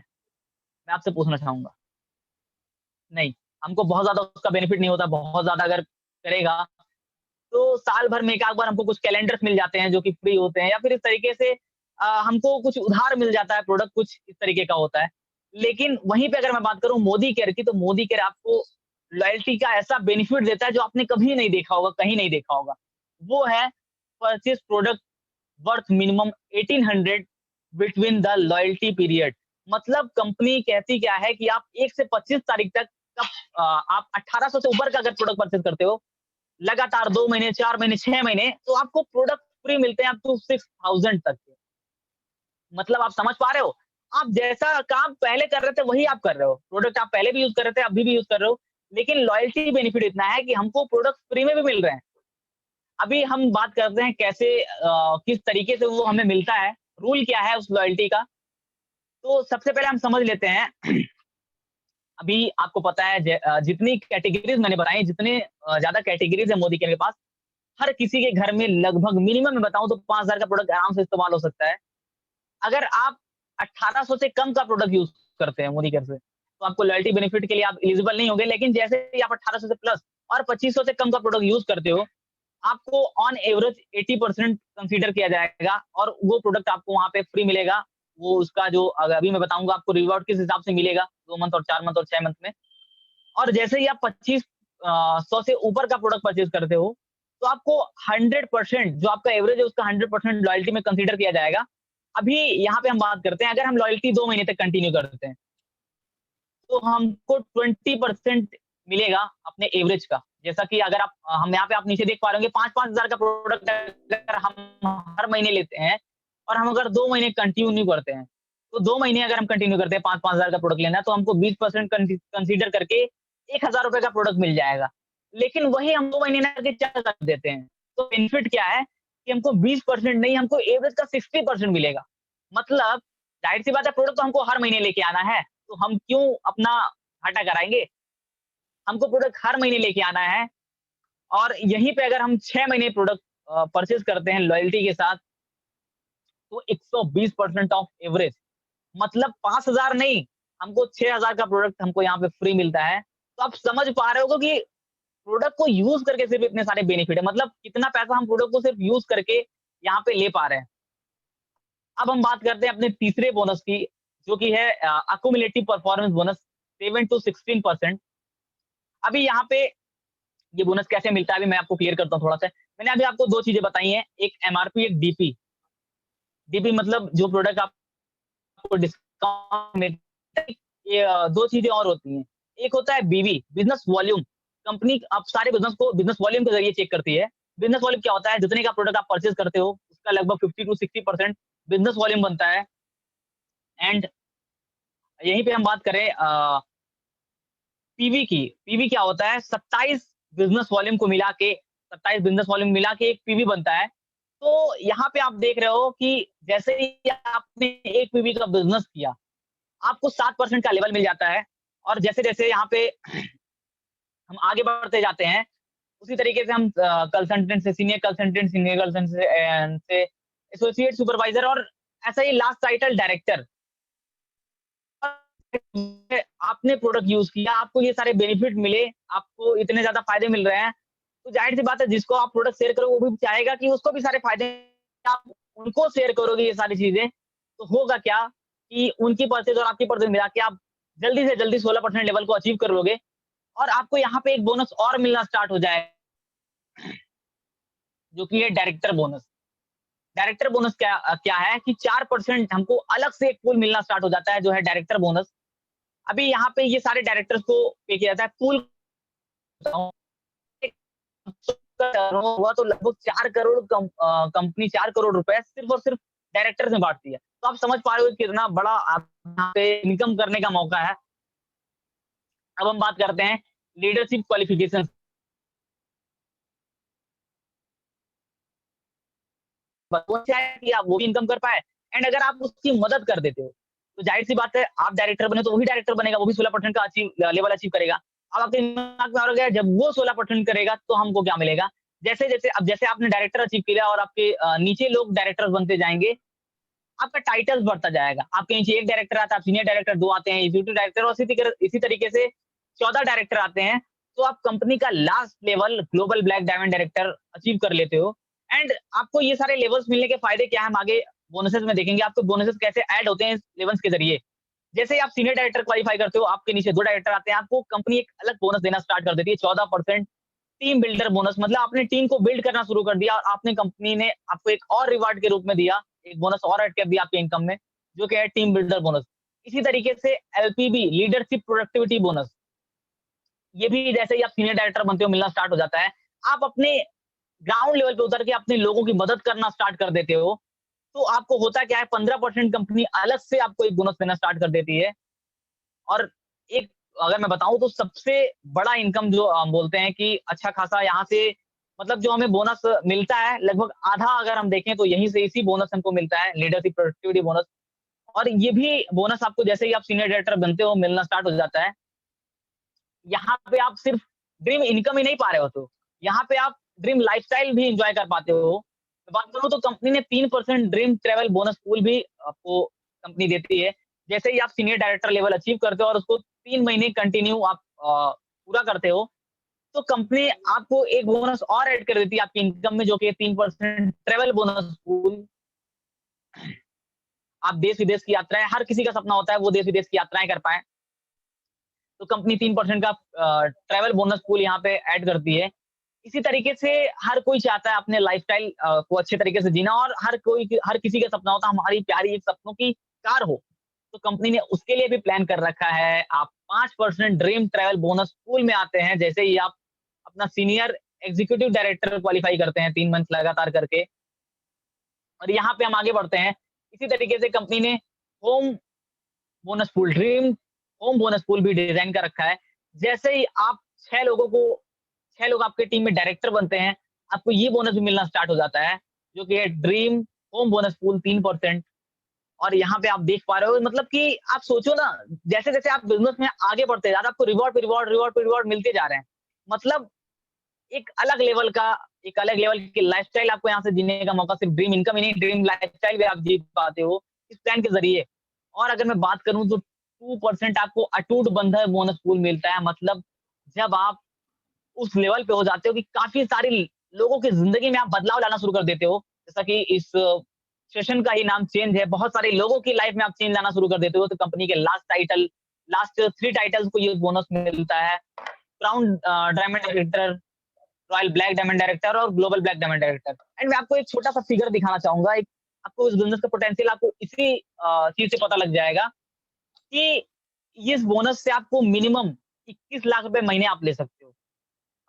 मैं आपसे पूछना चाहूँगा। नहीं, हमको बहुत ज़्यादा उसका बेनिफिट नहीं होता, बहुत ज़्यादा अगर करेगा, तो साल भर में एक आध बार हमको कुछ कैलेंडर्स मिल जाते हैं जो कि फ्री होते हैं, या फिर इस तरीके से हमको कुछ उधार मिल जाता है, प्रोडक्ट कुछ इस तरीके का होता है। लेकिन वहीं पे अगर मैं बात करूँ मोदी केयर की, तो मोदी केयर आपको लॉयल्टी का ऐसा बेनिफिट देता है जो आपने कभी नहीं देखा होगा, कहीं नहीं देखा होगा। वो है purchase product worth minimum 1800 between the loyalty period. मतलब कंपनी कहती क्या है कि आप 1 से 25 तारीख तक आप 1800 से ऊपर का अगर प्रोडक्ट परचेज़ करते हो, लगातार 2 महीने, 4 महीने, 6 महीने, तो आपको प्रोडक्ट फ्री मिलते हैं अप टू 6000 तक के। मतलब आप समझ पा रहे हो? आप जैसा काम पहले कर रहे थे वही आप कर रहे हो। प्रोडक्ट आप पहले भी यूज़ कर रहे थे, अभी भी यूज़ कर रहे हो। लेकिन लॉयल्टी बेनिफिट इतना है कि हमको प्रोडक्ट फ्री में भी मिल रहे हैं। अभी हम बात करते हैं कैसे, किस तरीके से वो हमें मिलता है, रूल क्या है उस लॉयल्टी का। तो सबसे पहले हम समझ लेते हैं। अभी आपको पता है, जितनी कैटेगरीज़ मैंने बताई, जितने ज़्यादा कैटेगरीज़ है मोदी केयर के पास, हर किसी के घर में लगभग मिनिमम मैं बताऊँ तो 5000 का प्रोडक्ट आराम से इस्तेमाल हो सकता है। अगर आप 1800 से कम का प्रोडक्ट यूज़ करते हैं मोदी केयर से, तो आपको लॉयल्टी बेनिफिट के लिए आप एलिजिबल नहीं होंगे। लेकिन जैसे ही आप 1800 से प्लस और 2500 से कम का प्रोडक्ट यूज़ करते हो, आपको ऑन एवरेज 80% कंसीडर किया जाएगा, और वो प्रोडक्ट आपको वहाँ पे फ्री मिलेगा। वो उसका जो अभी मैं बताऊँगा आपको रिवॉर्ड किस हिसाब से मिलेगा, 2 मंथ और 4 मंथ और 6 मंथ में। और जैसे ही आप 100 से ऊपर का प्रोडक्ट परचेज़ करते हो, तो आपको 100% जो आपका एवरेज है उसका 100% लॉयल्टी में कंसीडर किया जाएगा। अभी यहाँ पे हम बात करते हैं, अगर हम लॉयल्टी 2 महीने तक कंटिन्यू करते हैं, तो हमको 20% मिलेगा अपने एवरेज का। जैसा कि अगर आप हम यहाँ पे आप नीचे देख पा रहे होंगे, 5-5 हज़ार का प्रोडक्ट अगर हम हर महीने लेते हैं, और हम अगर 2 महीने कंटिन्यू करते हैं, तो 2 महीने अगर हम कंटिन्यू करते हैं, 5-5 हज़ार का प्रोडक्ट लेना है, तो हमको 20% कंसीडर करके ₹1000 का प्रोडक्ट मिल जाएगा। लेकिन वही हम 2 महीने ना करके 4 कर देते हैं, तो बेनिफिट क्या है कि हमको 20% नहीं, हमको एवरेज का 60% मिलेगा। मतलब ज़ाहिर-सी बात है, प्रोडक्ट तो हमको हर महीने लेके आना है। तो हम क्यों अपना घाटा कराएँगे? हमको प्रोडक्ट हर महीने लेके आना है और यहीं पे अगर हम 6 महीने प्रोडक्ट परचेज़ करते हैं लॉयल्टी के साथ, तो 120% ऑफ एवरेज मतलब 5,000 नहीं, हमको 6,000 का प्रोडक्ट हमको यहाँ पे फ्री मिलता है। तो आप समझ पा रहे होगे कि प्रोडक्ट को यूज़ करके सिर्फ़ इतने सारे बेनिफिट है, मतलब कितना पैसा हम प्रोडक्ट को सिर्फ़ यूज़ करके यहाँ पे ले पा रहे हैं। अब हम बात करते हैं अपने तीसरे बोनस की, जो कि है एक्युमुलेटिव परफॉर्मेंस बोनस 7 टू 16%। अभी यहाँ पे ये बोनस कैसे मिलता है, अभी मैं आपको क्लियर करता हूँ थोड़ा-सा। मैंने अभी आपको 2 चीज़ें बताई हैं, एक एमआरपी, एक डीपी। डीपी मतलब जो प्रोडक्ट आपको डिस्काउंट मिलता है, ये 2 चीज़ें और होती हैं। एक होता है बीवी, बिज़नेस वॉल्यूम। कंपनी आप सारे बिज़नेस वॉल्यूम के ज़रिए चेक करती है। बिज़नेस वॉल्यूम क्या होता है? जितने का प्रोडक्ट आप परचेज़ करते हो, उसका लगभग 50 टू 60% बिज़नेस वॉल्यूम बनता है। एंड यहीं पे हम बात करें पीवी की, पीवी क्या होता है? 27 बिज़नेस वॉल्यूम मिला के एक पीवी बनता है। तो यहाँ पे आप देख रहे हो कि जैसे ही आपने एक पीवी का बिज़नेस किया, आपको 7% का लेवल मिल जाता है और जैसे-जैसे यहाँ पे हम आगे बढ़ते जाते हैं, उसी तरीके से हम कंसल्टेंट से सीनियर कंसल्टेंट से एसोसिएट सुपरवाइज़र और ऐसा ही लास्ट टाइटल डायरेक्टर। आपने प्रोडक्ट यूज़ किया, आपको ये सारे बेनिफिट मिले, आपको इतने ज़्यादा फ़ायदे मिल रहे हैं, तो ज़ाहिर-सी बात है जिसको आप प्रोडक्ट शेयर करो वो भी चाहेगा कि उसको भी सारे फ़ायदे आप उनको शेयर करोगे ये सारी चीज़ें, तो होगा क्या कि उनकी परचेज़ और आपकी परचेज़ मिला के आप जल्दी से जल्दी 16% लेवल को अचीव कर लोगे और आपको यहाँ पे एक बोनस और मिलना स्टार्ट हो जाए, जो कि है डायरेक्टर बोनस। डायरेक्टर बोनस क्या है कि 4% हमको अलग से एक पूल मिलना स्टार्ट हो जाता है, जो है डायरेक्टर बोनस। अभी यहाँ पे ये सारे डायरेक्टर्स को पे किया जाता है। पूल बताऊँ हुआ तो लगभग 4 करोड़ कंपनी 4 करोड़ रुपए सिर्फ़ और सिर्फ़ डायरेक्टर्स में बाँटती है। तो आप समझ पा रहे हो कि कितना बड़ा आप यहाँ पे इनकम करने का मौका है। अब हम बात करते हैं लीडरशिप क्वालिफ़िकेशंस वो चाहे कि आप वो भी इनकम कर पाएँ एंड अगर आप उसकी मदद कर देते हो, तो ज़ाहिर-सी बात है आप डायरेक्टर बने तो वो भी डायरेक्टर बनेगा, वो भी 16% का लेवल अचीव करेगा। अब आपके दिमाग में आ गया जब वो 16% करेगा तो हमको क्या मिलेगा? जैसे-जैसे अब जैसे आपने डायरेक्टर अचीव किया और आपके नीचे लोग डायरेक्टर्स बनते जाएँगे, आपका टाइटल्स बढ़ता जाएगा। आपके नीचे 1 डायरेक्टर आता है, आप सीनियर डायरेक्टर 2 आते हैं, एग्जीक्यूटिव डायरेक्टर और इसी तरीके से 14 डायरेक्टर आते हैं, तो आप कंपनी का last level global black diamond director achieve कर लेते हो। एंड आपको ये सारे लेवल्स मिलने के फायदे क्या है, हम आगे बोनसेस में देखेंगे आपको बोनसेस कैसे ऐड होते हैं इस लेवल्स के ज़रिए। जैसे ही आप सीनियर डायरेक्टर क्वालीफाई करते हो, आपके नीचे 2 डायरेक्टर आते हैं, आपको कंपनी एक अलग बोनस देना स्टार्ट कर देती है 14% टीम बिल्डर बोनस मतलब आपने टीम को बिल्ड करना शुरू कर दिया और आपने कंपनी ने आपको एक और रिवार्ड के रूप में दिया, एक बोनस और ऐड कर दिया आपके इनकम में, जो कि है टीम बिल्डर बोनस। इसी तरीके से एलपीबी लीडरशिप प्रोडक्टिविटी बोनस, ये भी जैसे ही आप सीनियर डायरेक्टर बनते हो मिलना स्टार्ट हो जाता है। आप अपने ग्राउंड लेवल पे उतर के अपने लोगों की मदद करना स्टार्ट कर देते हो, तो आपको होता क्या है 15% कंपनी अलग से आपको एक बोनस देना स्टार्ट कर देती है। और एक अगर मैं बताऊँ तो सबसे बड़ा इनकम जो बोलते हैं कि अच्छा खासा यहाँ से मतलब जो हमें बोनस मिलता है लगभग आधा अगर हम देखें तो यहीं से इसी बोनस हमको मिलता है लीडरशिप प्रोडक्टिविटी बोनस और ये भी बोनस आपको जैसे ही आप सीनियर डायरेक्टर बनते हो मिलना स्टार्ट हो जाता है। यहाँ पे आप सिर्फ ड्रीम इनकम ही नहीं पा रहे हो तो, यहाँ पे आप ड्रीम लाइफ़स्टाइल भी एन्जॉय कर पाते हो। बात करूँ तो कंपनी ने 3% ड्रीम ट्रैवल बोनस पूल भी आपको कंपनी देती है। जैसे ही आप सीनियर डायरेक्टर लेवल अचीव करते हो और उसको 3 महीने कंटिन्यू आप पूरा करते हो, तो कंपनी आपको एक बोनस और ऐड कर देती है आपकी इनकम में जो कि 3% ट्रैवल बोनस पूल। आप देश-विदेश की यात्राएँ हर किसी का सपना होता है वो देश-विदेश की यात्राएँ कर पाएँ। तो कंपनी 3% का ट्रैवल बोनस पूल यहाँ पे ऐड करती है। इसी तरीके से हर कोई चाहता है अपने लाइफ़स्टाइल को अच्छे तरीके से जीना और हर किसी का सपना होता है हमारी प्यारी एक सपनों की कार हो। तो कंपनी ने उसके लिए भी प्लान कर रखा है। आप 5% ड्रीम ट्रैवल बोनस पूल में आते हैं, जैसे ही आप अपना सीनियर एग्ज़ीक्यूटिव डायरेक्टर क्वालीफाई करते हैं 3 मंथ लगातार करके और यहाँ पे हम आगे बढ़ते हैं। इसी तरीके से कंपनी ने home bonus pool dream home bonus pool भी डिज़ाइन कर रखा है। जैसे ही आप 6 लोगों को 6 लोग आपके टीम में डायरेक्टर बनते हैं, आपको ये बोनस भी मिलना स्टार्ट हो जाता है, जो कि है ड्रीम होम बोनस पूल 3%। और यहाँ पे आप देख पा रहे हो, मतलब कि आप सोचो ना, जैसे जैसे आप बिजनेस में आगे बढ़ते जा रहे हो, आपको रिवॉर्ड पे रिवॉर्ड, रिवॉर्ड पे रिवॉर्ड मिलते जा रहे हैं। मतलब एक अलग लेवल का, एक अलग लेवल की लाइफस्टाइल आपको यहाँ से जीने का मौका, सिर्फ ड्रीम इनकम ही नहीं, ड्रीम लाइफस्टाइल भी आप जी पाते हो इस प्लान के ज़रिए। और अगर मैं बात करूँ तो 2% आपको अटूट बंधन बोनस पूल मिलता है। मतलब जब आप उस लेवल पे हो जाते हो कि काफ़ी सारे लोगों की ज़िंदगी में आप बदलाव लाना शुरू कर देते हो। जैसा कि इस सेशन का ही नाम चेंज है, बहुत सारे लोगों की लाइफ में आप चेंज लाना शुरू कर देते हो, तो कंपनी के लास्ट 3 टाइटल्स को ये बोनस मिलता है। Crown diamond director, royal black diamond director और global black diamond director. And मैं आपको एक छोटा-सा फिगर दिखाना चाहूँगा, एक आपको इस बिज़नेस का पोटेंशियल आपको इसी चीज़ से पता लग जाएगा कि इस बोनस से आपको मिनिमम 21 लाख रुपए महीने आप ले सकते हो।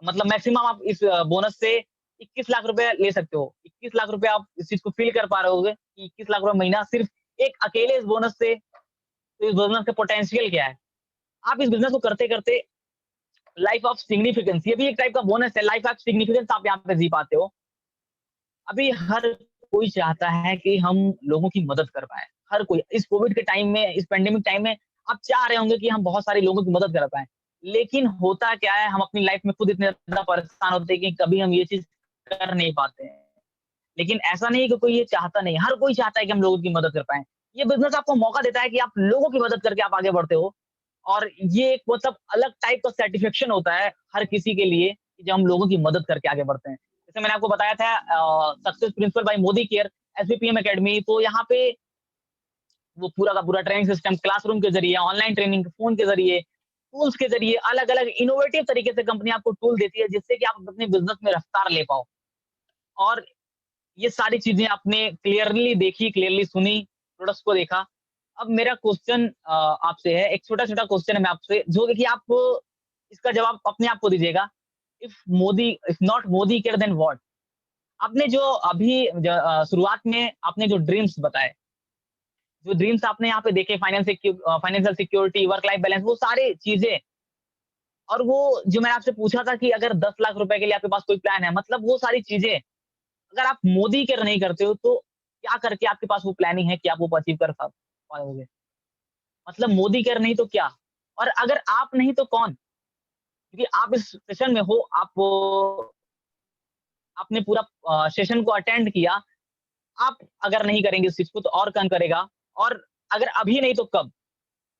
मतलब मैक्सिमम आप इस बोनस से 21 लाख रुपए ले सकते हो। 21 लाख रुपए आप इस चीज़ को फ़ील कर पा रहे होगे कि 21 लाख रुपए महीना सिर्फ़ एक अकेले इस बोनस से, तो इस बिज़नेस का पोटेंशियल क्या है? आप इस बिज़नेस को करते-करते लाइफ़ ऑफ सिग्निफिकेंस, ये भी एक टाइप का बोनस है, लाइफ़ ऑफ सिग्निफिकेंस आप यहाँ पे जी पाते हो। अभी हर कोई चाहता है कि हम लोगों की मदद कर पाएँ। हर कोई इस कोविड के टाइम में, इस पैंडेमिक टाइम में आप चाह रहे होंगे कि हम बहुत सारे लोगों की मदद कर पाएँ। लेकिन होता क्या है, हम अपनी लाइफ़ में खुद इतने ज़्यादा परेशान होते हैं कि कभी हम ये चीज़ कर नहीं पाते हैं। लेकिन ऐसा नहीं है कि कोई ये चाहता नहीं है, हर कोई चाहता है कि हम लोगों की मदद कर पाएँ। ये बिज़नेस आपको मौका देता है कि आप लोगों की मदद करके आप आगे बढ़ते हो, और ये एक मतलब अलग टाइप का सैटिस्फैक्शन होता है हर किसी के लिए कि जब हम लोगों की मदद करके आगे बढ़ते हैं। जैसे मैंने आपको बताया था success principle by Modi care, SVPM academy, तो यहाँ पे वो पूरा का पूरा ट्रेनिंग सिस्टम क्लासरूम के ज़रिए, ऑनलाइन ट्रेनिंग, फ़ोन के ज़रिए, टूल्स के ज़रिए, अलग-अलग इनोवेटिव तरीके से कंपनी आपको टूल देती है जिससे कि आप अपने बिज़नेस में रफ्तार ले पाओ। और ये सारी चीज़ें आपने क्लियरली देखी, क्लियरली सुनी, प्रोडक्ट्स को देखा। अब मेरा क्वेश्चन आपसे है, एक छोटा-छोटा क्वेश्चन है मैं आपसे, जो देखिए आप इसका जवाब अपने आप को दीजिएगा। If not Modicare then what? आपने जो अभी शुरुआत में आपने जो ड्रीम्स बताए, जो ड्रीम्स आपने यहाँ पे देखे, financial security, work life balance, वो सारी चीज़ें, और वो जो मैंने आपसे पूछा था कि अगर 10 लाख रुपए के लिए आपके पास कोई प्लान है, मतलब वो सारी चीज़ें अगर आप मोदी केयर नहीं करते हो, तो क्या करके आपके पास वो प्लानिंग है कि आप वो अचीव कर पाओगे? मतलब मोदी केयर नहीं तो क्या? और अगर आप नहीं तो कौन? क्योंकि आप इस सेशन में हो, आपने पूरा सेशन को अटेंड किया। आप अगर नहीं करेंगे इस चीज़ को तो और कौन करेगा? और अगर अभी नहीं तो कब?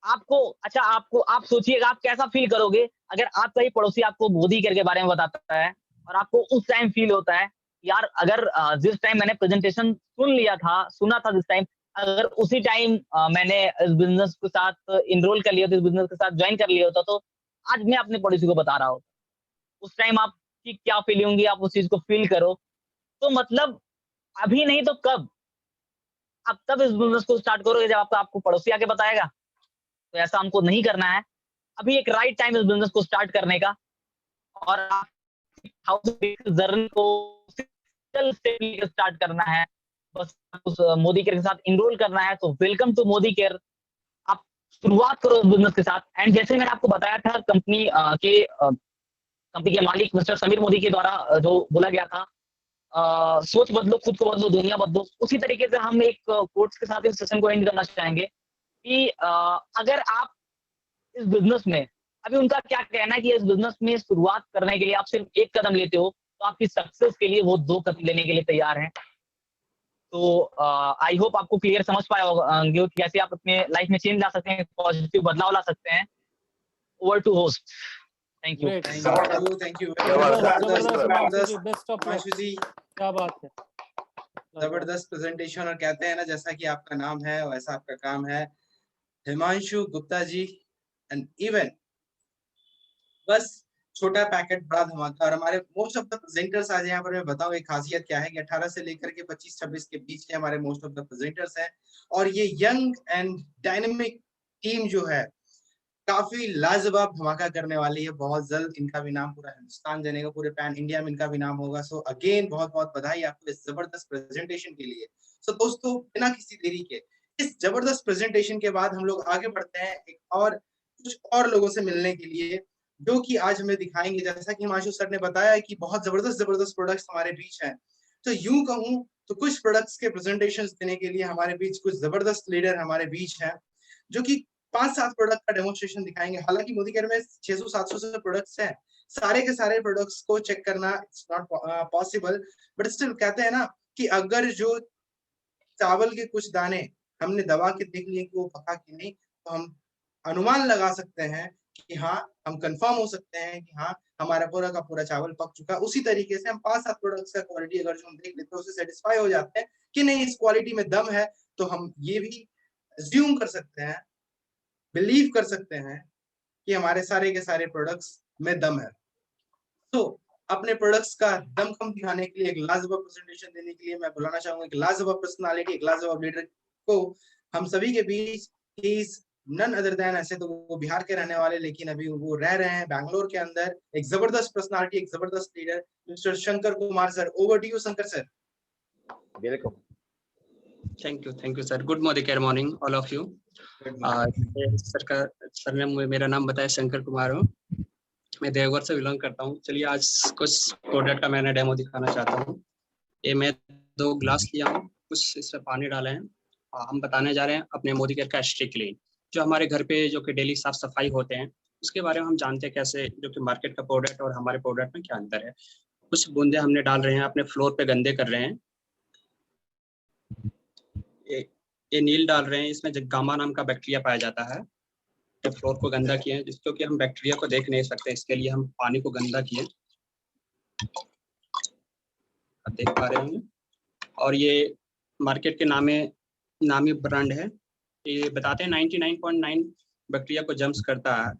आपको अच्छा आपको आप सोचिएगा आप कैसा फ़ील करोगे अगर आपका ही पड़ोसी आपको मोदी केयर के बारे में बताता है और आपको उस टाइम फ़ील होता है, यार अगर जिस टाइम मैंने प्रेज़ेंटेशन सुना था जिस टाइम, अगर उसी टाइम मैंने इस बिज़नेस के साथ एनरोल कर लिया होता, इस बिज़नेस के साथ जॉइन कर लिया होता, तो आज मैं अपने पड़ोसी को बता रहा होता। उस टाइम आपकी क्या फ़ीलिंग होंगी, आप उस चीज़ को फ़ील करो। तो मतलब अभी नहीं तो कब? आप तब इस बिज़नेस को स्टार्ट करोगे जब आपका आपको पड़ोसी आके बताएगा। तो ऐसा हमको नहीं करना है। अभी एक राइट टाइम है इस बिज़नेस को स्टार्ट करने का, और आप हाउस जर्नी को सिंगल स्टेप लेके स्टार्ट करना है। बस उस मोदी केयर के साथ एनरोल करना है, तो वेलकम टू मोदी केयर। आप शुरुआत करो उस बिज़नेस के साथ। एंड जैसे मैंने आपको बताया था कंपनी के मालिक मिस्टर समीर मोदी के द्वारा जो बोला गया था, सोच बदलो, खुद को बदलो, दुनिया बदलो। उसी तरीके से हम एक कोट्स के साथ इस सेशन को एंड करना चाहेंगे कि अगर आप इस बिज़नेस में, अभी उनका क्या कहना है कि इस बिज़नेस में शुरुआत करने के लिए आप सिर्फ़ 1 कदम लेते हो, तो आपकी सक्सेस के लिए वो 2 कदम लेने के लिए तैयार हैं। तो आई होप आपको क्लियर समझ पाया होगा कि कैसे आप अपने लाइफ़ में चेंज ला सकते हैं, पॉज़िटिव बदलाव ला सकते हैं। Over to host. Thank you. Great. Thank you very much. जबरदस्त Himanshu ji, best of luck. Himanshu ji, क्या बात है। जबरदस्त प्रेजेंटेशन, और कहते हैं ना जैसा कि आपका नाम है वैसा आपका काम है। हिमांशु गुप्ता जी, एंड इवन बस छोटा पैकेट बड़ा धमाका। और हमारे मोस्ट ऑफ द प्रेजेंटर्स आज यहाँ पर मैं बताऊं एक खासियत क्या है कि 18 से लेकर के 25-26 के बीच के हमारे मोस्ट ऑफ द प्रेजेंटर्स हैं, और ये यंग एंड डायनेमिक टीम जो है काफी लाजवाब धमाका करने वाली है। बहुत जल्द इनका भी नाम पूरा हिंदुस्तान जानेगा, पूरे पैन इंडिया में इनका भी नाम होगा। सो अगेन बहुत बहुत बधाई आपको इस जबरदस्त प्रेजेंटेशन के लिए। सो दोस्तों, बिना किसी देरी के इस जबरदस्त प्रेजेंटेशन के बाद हम लोग आगे बढ़ते हैं एक और कुछ और लोगों से मिलने के लिए, जो कि आज हमें दिखाएंगे। जैसा कि हिमांशु सर ने बताया कि बहुत जबरदस्त जबरदस्त प्रोडक्ट्स हमारे बीच हैं, तो यूं कहूं तो कुछ प्रोडक्ट्स के प्रेजेंटेशंस देने के लिए हमारे बीच कुछ जबरदस्त लीडर हमारे बीच हैं, जो कि 5-7 प्रोडक्ट का डेमोन्स्ट्रेशन दिखाएंगे। हालांकि मोदी केयर में 600-700 से प्रोडक्ट्स हैं, सारे के सारे प्रोडक्ट्स को चेक करना it's not possible, but still कहते हैं ना कि अगर जो चावल के कुछ दाने हमने दबा के देख लिए कि वो पका कि नहीं, तो हम अनुमान लगा सकते हैं कि हाँ, हम कंफर्म हो सकते हैं कि हाँ, हमारा पूरा का पूरा चावल पक चुका है। उसी तरीके से हम 5-7 प्रोडक्ट्स का क्वालिटी अगर जो हम देख लेते हैं, उससे सेटिस्फाई हो जाते हैं कि नहीं इस क्वालिटी में दम है, तो हम ये भी अज्यूम कर सकते हैं, बिलीव कर सकते हैं कि हमारे सारे के सारे प्रोडक्ट्स में दम है। तो अपने प्रोडक्ट्स का दमखम दिखाने के लिए, एक लाजवाब प्रेजेंटेशन देने के लिए मैं बुलाना चाहूंगा एक लाजवाब पर्सनालिटी, एक लाजवाब लीडर को हम सभी के बीच। He is none other than, ऐसे तो वो बिहार के रहने वाले, लेकिन अभी वो रह रहे हैं बैंगलोर के अंदर। एक जबरदस्त पर्सनालिटी, एक जबरदस्त leader, mister Shankar Kumar sir. Over to you Shankar sir. Welcome. Thank you sir. Good morning all of you. Sir ने मेरा नाम बताया, शंकर कुमार हूँ, मैं देवघर से बिलोंग करता हूँ। चलिए आज कुछ प्रोडक्ट का मैंने डेमो दिखाना चाहता हूँ। ये मैं 2 ग्लास लिया हूँ, कुछ इसमें पानी डाले हैं। हम बताने जा रहे हैं अपने मोदी केयर का स्ट्रिक क्लीन, जो हमारे घर पे जो कि डेली साफ सफाई होते हैं, उसके बारे में हम जानते हैं कैसे, जो कि मार्केट का प्रोडक्ट और हमारे प्रोडक्ट में क्या अंतर है। कुछ बूंदे हमने डाल रहे हैं, अपने फ्लोर पे गंदे कर रहे हैं। ये नील डाल रहे हैं, इसमें गामा नाम का बैक्टीरिया पाया जाता है, तो फ्लोर को गंदा किए हैं, जिसको कि हम बैक्टीरिया को देख नहीं सकते, इसके लिए हम पानी को गंदा किए, आप देख पा रहे होंगे। और ये मार्केट के नामी ब्रांड है। ये बताते हैं 99.9 बैक्टीरिया को जम्स करता है।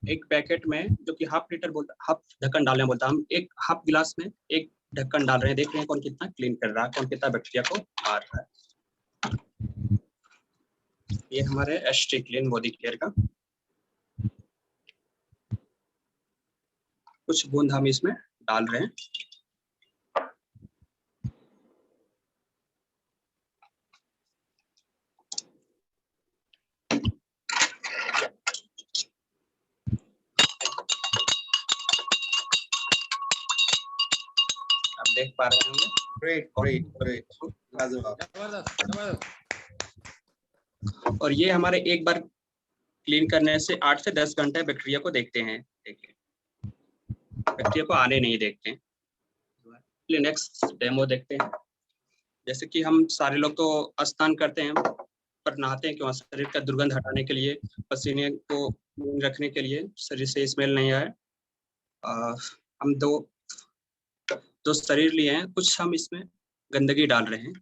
एक पैकेट में जो कि हाफ ढक्कन डालने बोलता है, हम एक हाफ गिलास में एक ढक्कन डाल रहे हैं। देख रहे हैं कौन कितना क्लीन कर रहा है, कौन कितना बैक्टीरिया को मार रहा है। ये हमारे स्ट्रिक क्लीन मोदी केयर का। कुछ बूंद हम इसमें डाल रहे हैं। आप देख पा रहे होंगे। ग्रेट। और ये हमारे एक बार क्लीन करने से 8 से 10 घंटे बैक्टीरिया को देखते हैं। देखिए बैक्टीरिया को आने नहीं देखते हैं। नेक्स्ट डेमो देखते हैं। जैसे कि हम सारे लोग तो स्नान करते हैं, पर नहाते हैं क्यों? शरीर का दुर्गंध हटाने के लिए, पसीने को रखने के लिए, शरीर से स्मेल नहीं आए। हम दो शरीर लिए हैं, कुछ हम इसमें गंदगी डाल रहे हैं।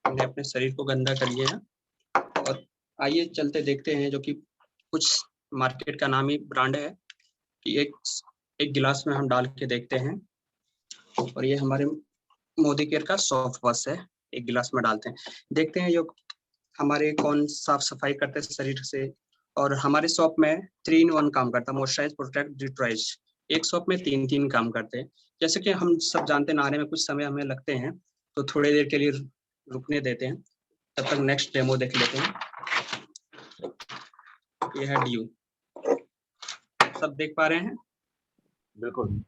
हमने अपने शरीर को गंदा कर लिया है। और आइए चलते देखते हैं, जो कि कुछ मार्केट का नामी ब्रांड है, कि एक गिलास में हम डाल के देखते हैं। और ये हमारे मोदी केयर का सॉफ्ट वॉश है, एक गिलास में डालते हैं, देखते हैं जो हमारे कौन साफ सफाई करते हैं शरीर से। और हमारे शॉप में 3 in 1 काम करता है, मॉइस्चराइज, प्रोटेक्ट, डिटॉइज। एक शॉप में 3 काम करते हैं। जैसे कि हम सब जानते हैं, नहाने में कुछ समय हमें लगते हैं, तो थोड़ी देर के लिए रुकने देते हैं। तब तक नेक्स्ट डेमो देख लेते हैं। ये है ड्यू, सब देख पा रहे हैं? बिल्कुल।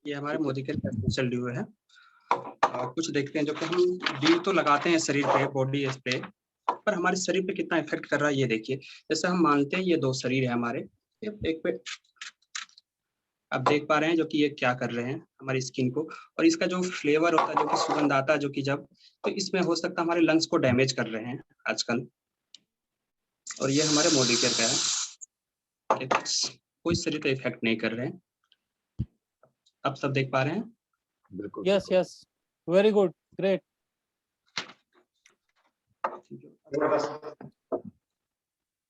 ये हमारे मोदी केयर का स्पेशल ड्यू है। कुछ देखते हैं, जो कि हम ड्यू तो लगाते हैं शरीर पे, बॉडी स्प्रे, पर हमारे शरीर पे कितना इफेक्ट कर रहा है ये देखिए। जैसे हम मानते हैं ये 2 शरीर है हमारे, एक पे आप देख पा रहे हैं जो कि ये क्या कर रहे हैं हमारी स्किन को। और इसका जो फ्लेवर होता है, जो कि सुगंध आता है, जो कि जब, तो इसमें हो सकता है हमारे लंग्स को डैमेज कर रहे हैं आजकल। और ये हमारे मोदी केयर का है, कोई शरीर पे इफेक्ट नहीं कर रहे हैं। आप सब देख पा रहे हैं? बिल्कुल। Yes, very good, great.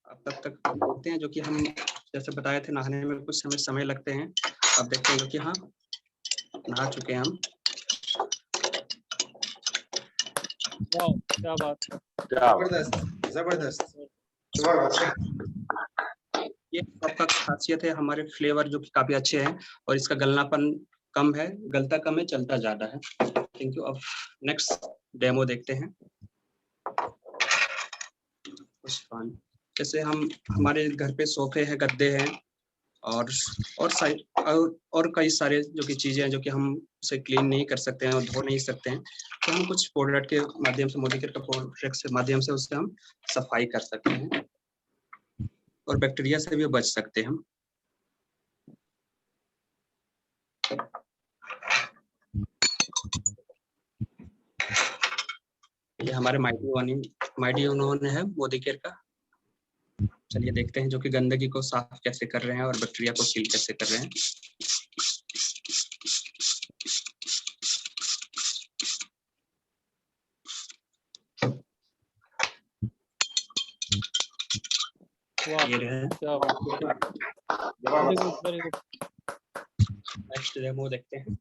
अब तब तक देखते हैं, जो कि हम जैसे बताए थे, नहाने में कुछ समय लगते हैं। अब देखते हैं, जो कि हाँ नहा चुके हैं हम। वाह, क्या बात है। जबरदस्त जबरदस्त। ये आपका खासियत है, हमारे फ्लेवर जो कि काफी अच्छे हैं और इसका गलनापन कम है, गलता कम है, चलता ज्यादा है। Thank you. अब नेक्स्ट डेमो देखते हैं। जैसे हम हमारे घर पे सोफे हैं, गद्दे हैं और और कई सारे जो कि चीजें हैं जो कि हम उसे क्लीन नहीं कर सकते हैं और धो नहीं सकते हैं, तो हम कुछ प्रोडक्ट के माध्यम से, मोदी केयर का प्रोडक्ट के माध्यम से उससे हम सफाई कर सकते हैं और बैक्टीरिया से भी बच सकते हैं हम। ये हमारे माइटी उन्होंने है मोदी केयर का। चलिए देखते हैं जो कि गंदगी को साफ कैसे कर रहे हैं और बैक्टीरिया को किल कैसे कर रहे हैं। वाह, ये रहे क्या बात है। Very good, very good. Next demo देखते हैं।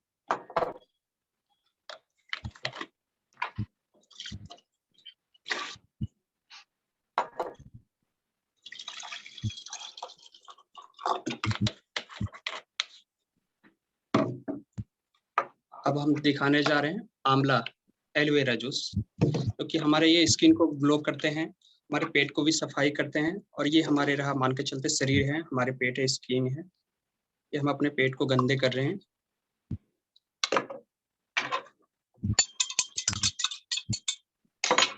अब हम दिखाने जा रहे हैं आंवला एलोवेरा जूस, क्योंकि हमारे ये स्किन को ग्लो करते हैं, हमारे पेट को भी सफाई करते हैं और ये हमारे रहा मान के चलते शरीर है, हमारे पेट है, स्किन है, ये हम अपने पेट को गंदे कर रहे हैं।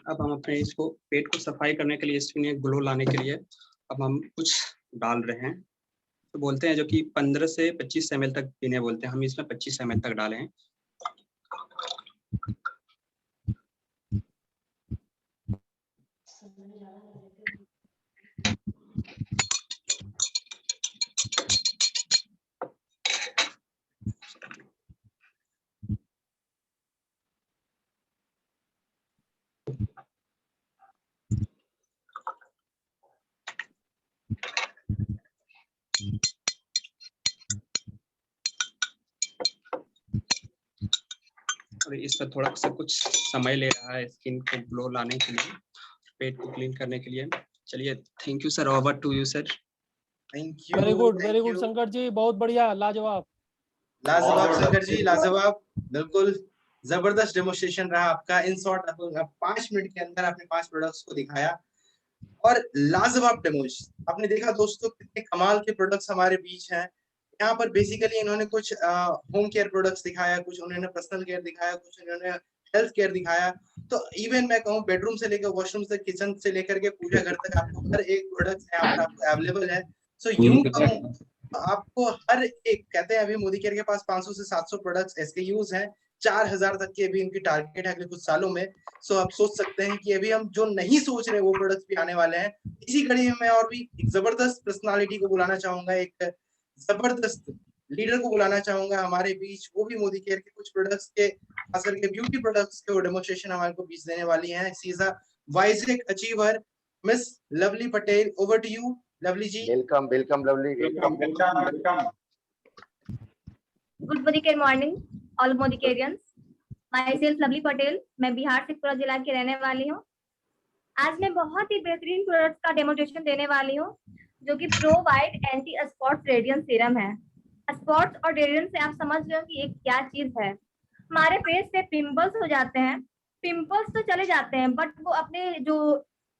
अब हम अपने इसको पेट को सफाई करने के लिए, स्किन ग्लो लाने के लिए अब हम कुछ डाल रहे हैं। तो बोलते हैं जो कि 15 से 25 ml तक पीने बोलते हैं, हम इसमें 25 ml तक डाले हैं। और इस पर थोड़ा सा कुछ समय ले रहा है स्किन को ग्लो लाने के लिए, पेट को क्लीन करने के लिए। चलिए, thank you sir, over to you sir. Thank you very good Shankar ji, बहुत बढ़िया, लाजवाब। लाजवाब शंकर जी, लाजवाब। बिल्कुल जबरदस्त डेमोस्ट्रेशन रहा आपका। इन शॉर्ट आप 5 मिनट के अंदर आपने 5 प्रोडक्ट्स को दिखाया और लाजवाब डेमोज। आपने देखा दोस्तों कितने कमाल के प्रोडक्ट्स हमारे बीच हैं। यहाँ पर बेसिकली इन्होंने कुछ होम केयर प्रोडक्ट्स दिखाया, कुछ उन्होंने पर्सनल केयर दिखाया, कुछ उन्होंने हेल्थ केयर दिखाया। तो इवन मैं कहूँ बेडरूम से लेकर वॉशरूम से, किचन से लेकर के पूजा घर तक आपको हर एक प्रोडक्ट यहाँ पर आपको अवेलेबल है। सो यूं कहूँ तो आपको हर एक, कहते हैं अभी मोदी केयर के पास 500 से 700 प्रोडक्ट्स SKUs हैं, 4000 तक के भी इनकी टारगेट है अगले कुछ सालों में। सो आप सोच सकते हैं कि अभी हम जो नहीं सोच रहे वो प्रोडक्ट्स भी आने वाले हैं। इसी कड़ी में मैं और भी एक जबरदस्त पर्सनालिटी को बुलाना चाहूंगा, एक जबरदस्त लीडर को बुलाना चाहूंगा हमारे बीच। वो भी मोदी केयर के कुछ प्रोडक्ट्स के, खास करके ब्यूटी प्रोडक्ट्स के डेमोस्ट्रेशन हमारे को बीच देने वाली है। शी इज अ वाइजेक achiever, miss lovely Patel. Over to you lovely ji. Welcome welcome lovely, welcome. Good Modi morning all मोदिकेरियंस। माई सेल्फ लवली पटेल, मैं बिहार शेखपुरा जिला की रहने वाली हूँ। आज मैं बहुत ही बेहतरीन प्रोडक्ट का डेमोन्स्ट्रेशन देने वाली हूँ, जो कि pro white anti spot radiance serum है। स्पॉट्स और रेडियंस से आप समझ रहे हो कि ये क्या चीज है। हमारे फेस पे पिंपल्स हो जाते हैं, पिंपल्स तो चले जाते हैं बट वो अपने जो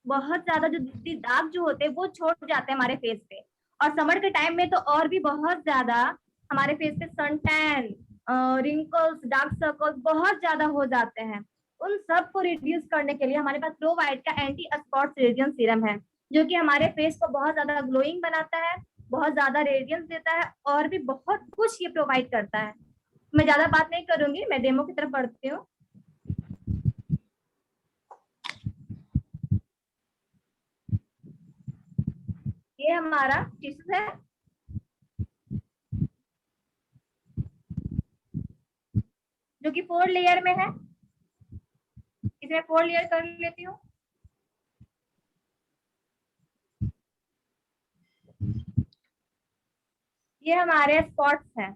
बहुत ज्यादा जो दाग जो होते हैं वो छोड़ जाते हैं हमारे फेस पे। और समर के टाइम में तो और भी बहुत ज्यादा हमारे फेस पे sun tan, wrinkles, dark circles बहुत ज्यादा हो जाते हैं। उन सब को रिड्यूस करने के लिए हमारे पास प्रो वाइट का एंटी स्पॉट रेडियंस सीरम है, जो कि हमारे फेस को बहुत ज्यादा ग्लोइंग बनाता है, बहुत ज्यादा रेडियंस देता है और भी बहुत कुछ ये प्रोवाइड करता है। मैं ज्यादा बात नहीं करूंगी, मैं डेमो की तरफ बढ़ती हूँ। ये हमारा टिश्यू है, जो कि 4 लेयर में है। इसमें 4 लेयर कर लेती हूँ। ये हमारे स्पॉट्स हैं।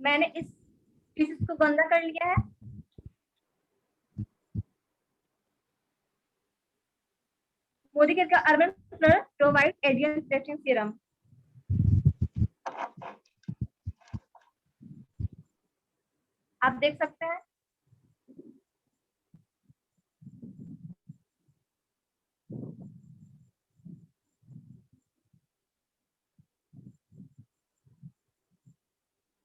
मैंने इस पीसेस को गंदा कर लिया है। मोदी केयर का अर्बन प्रोवाइड एडियन प्रोटेक्शन सीरम। आप देख सकते हैं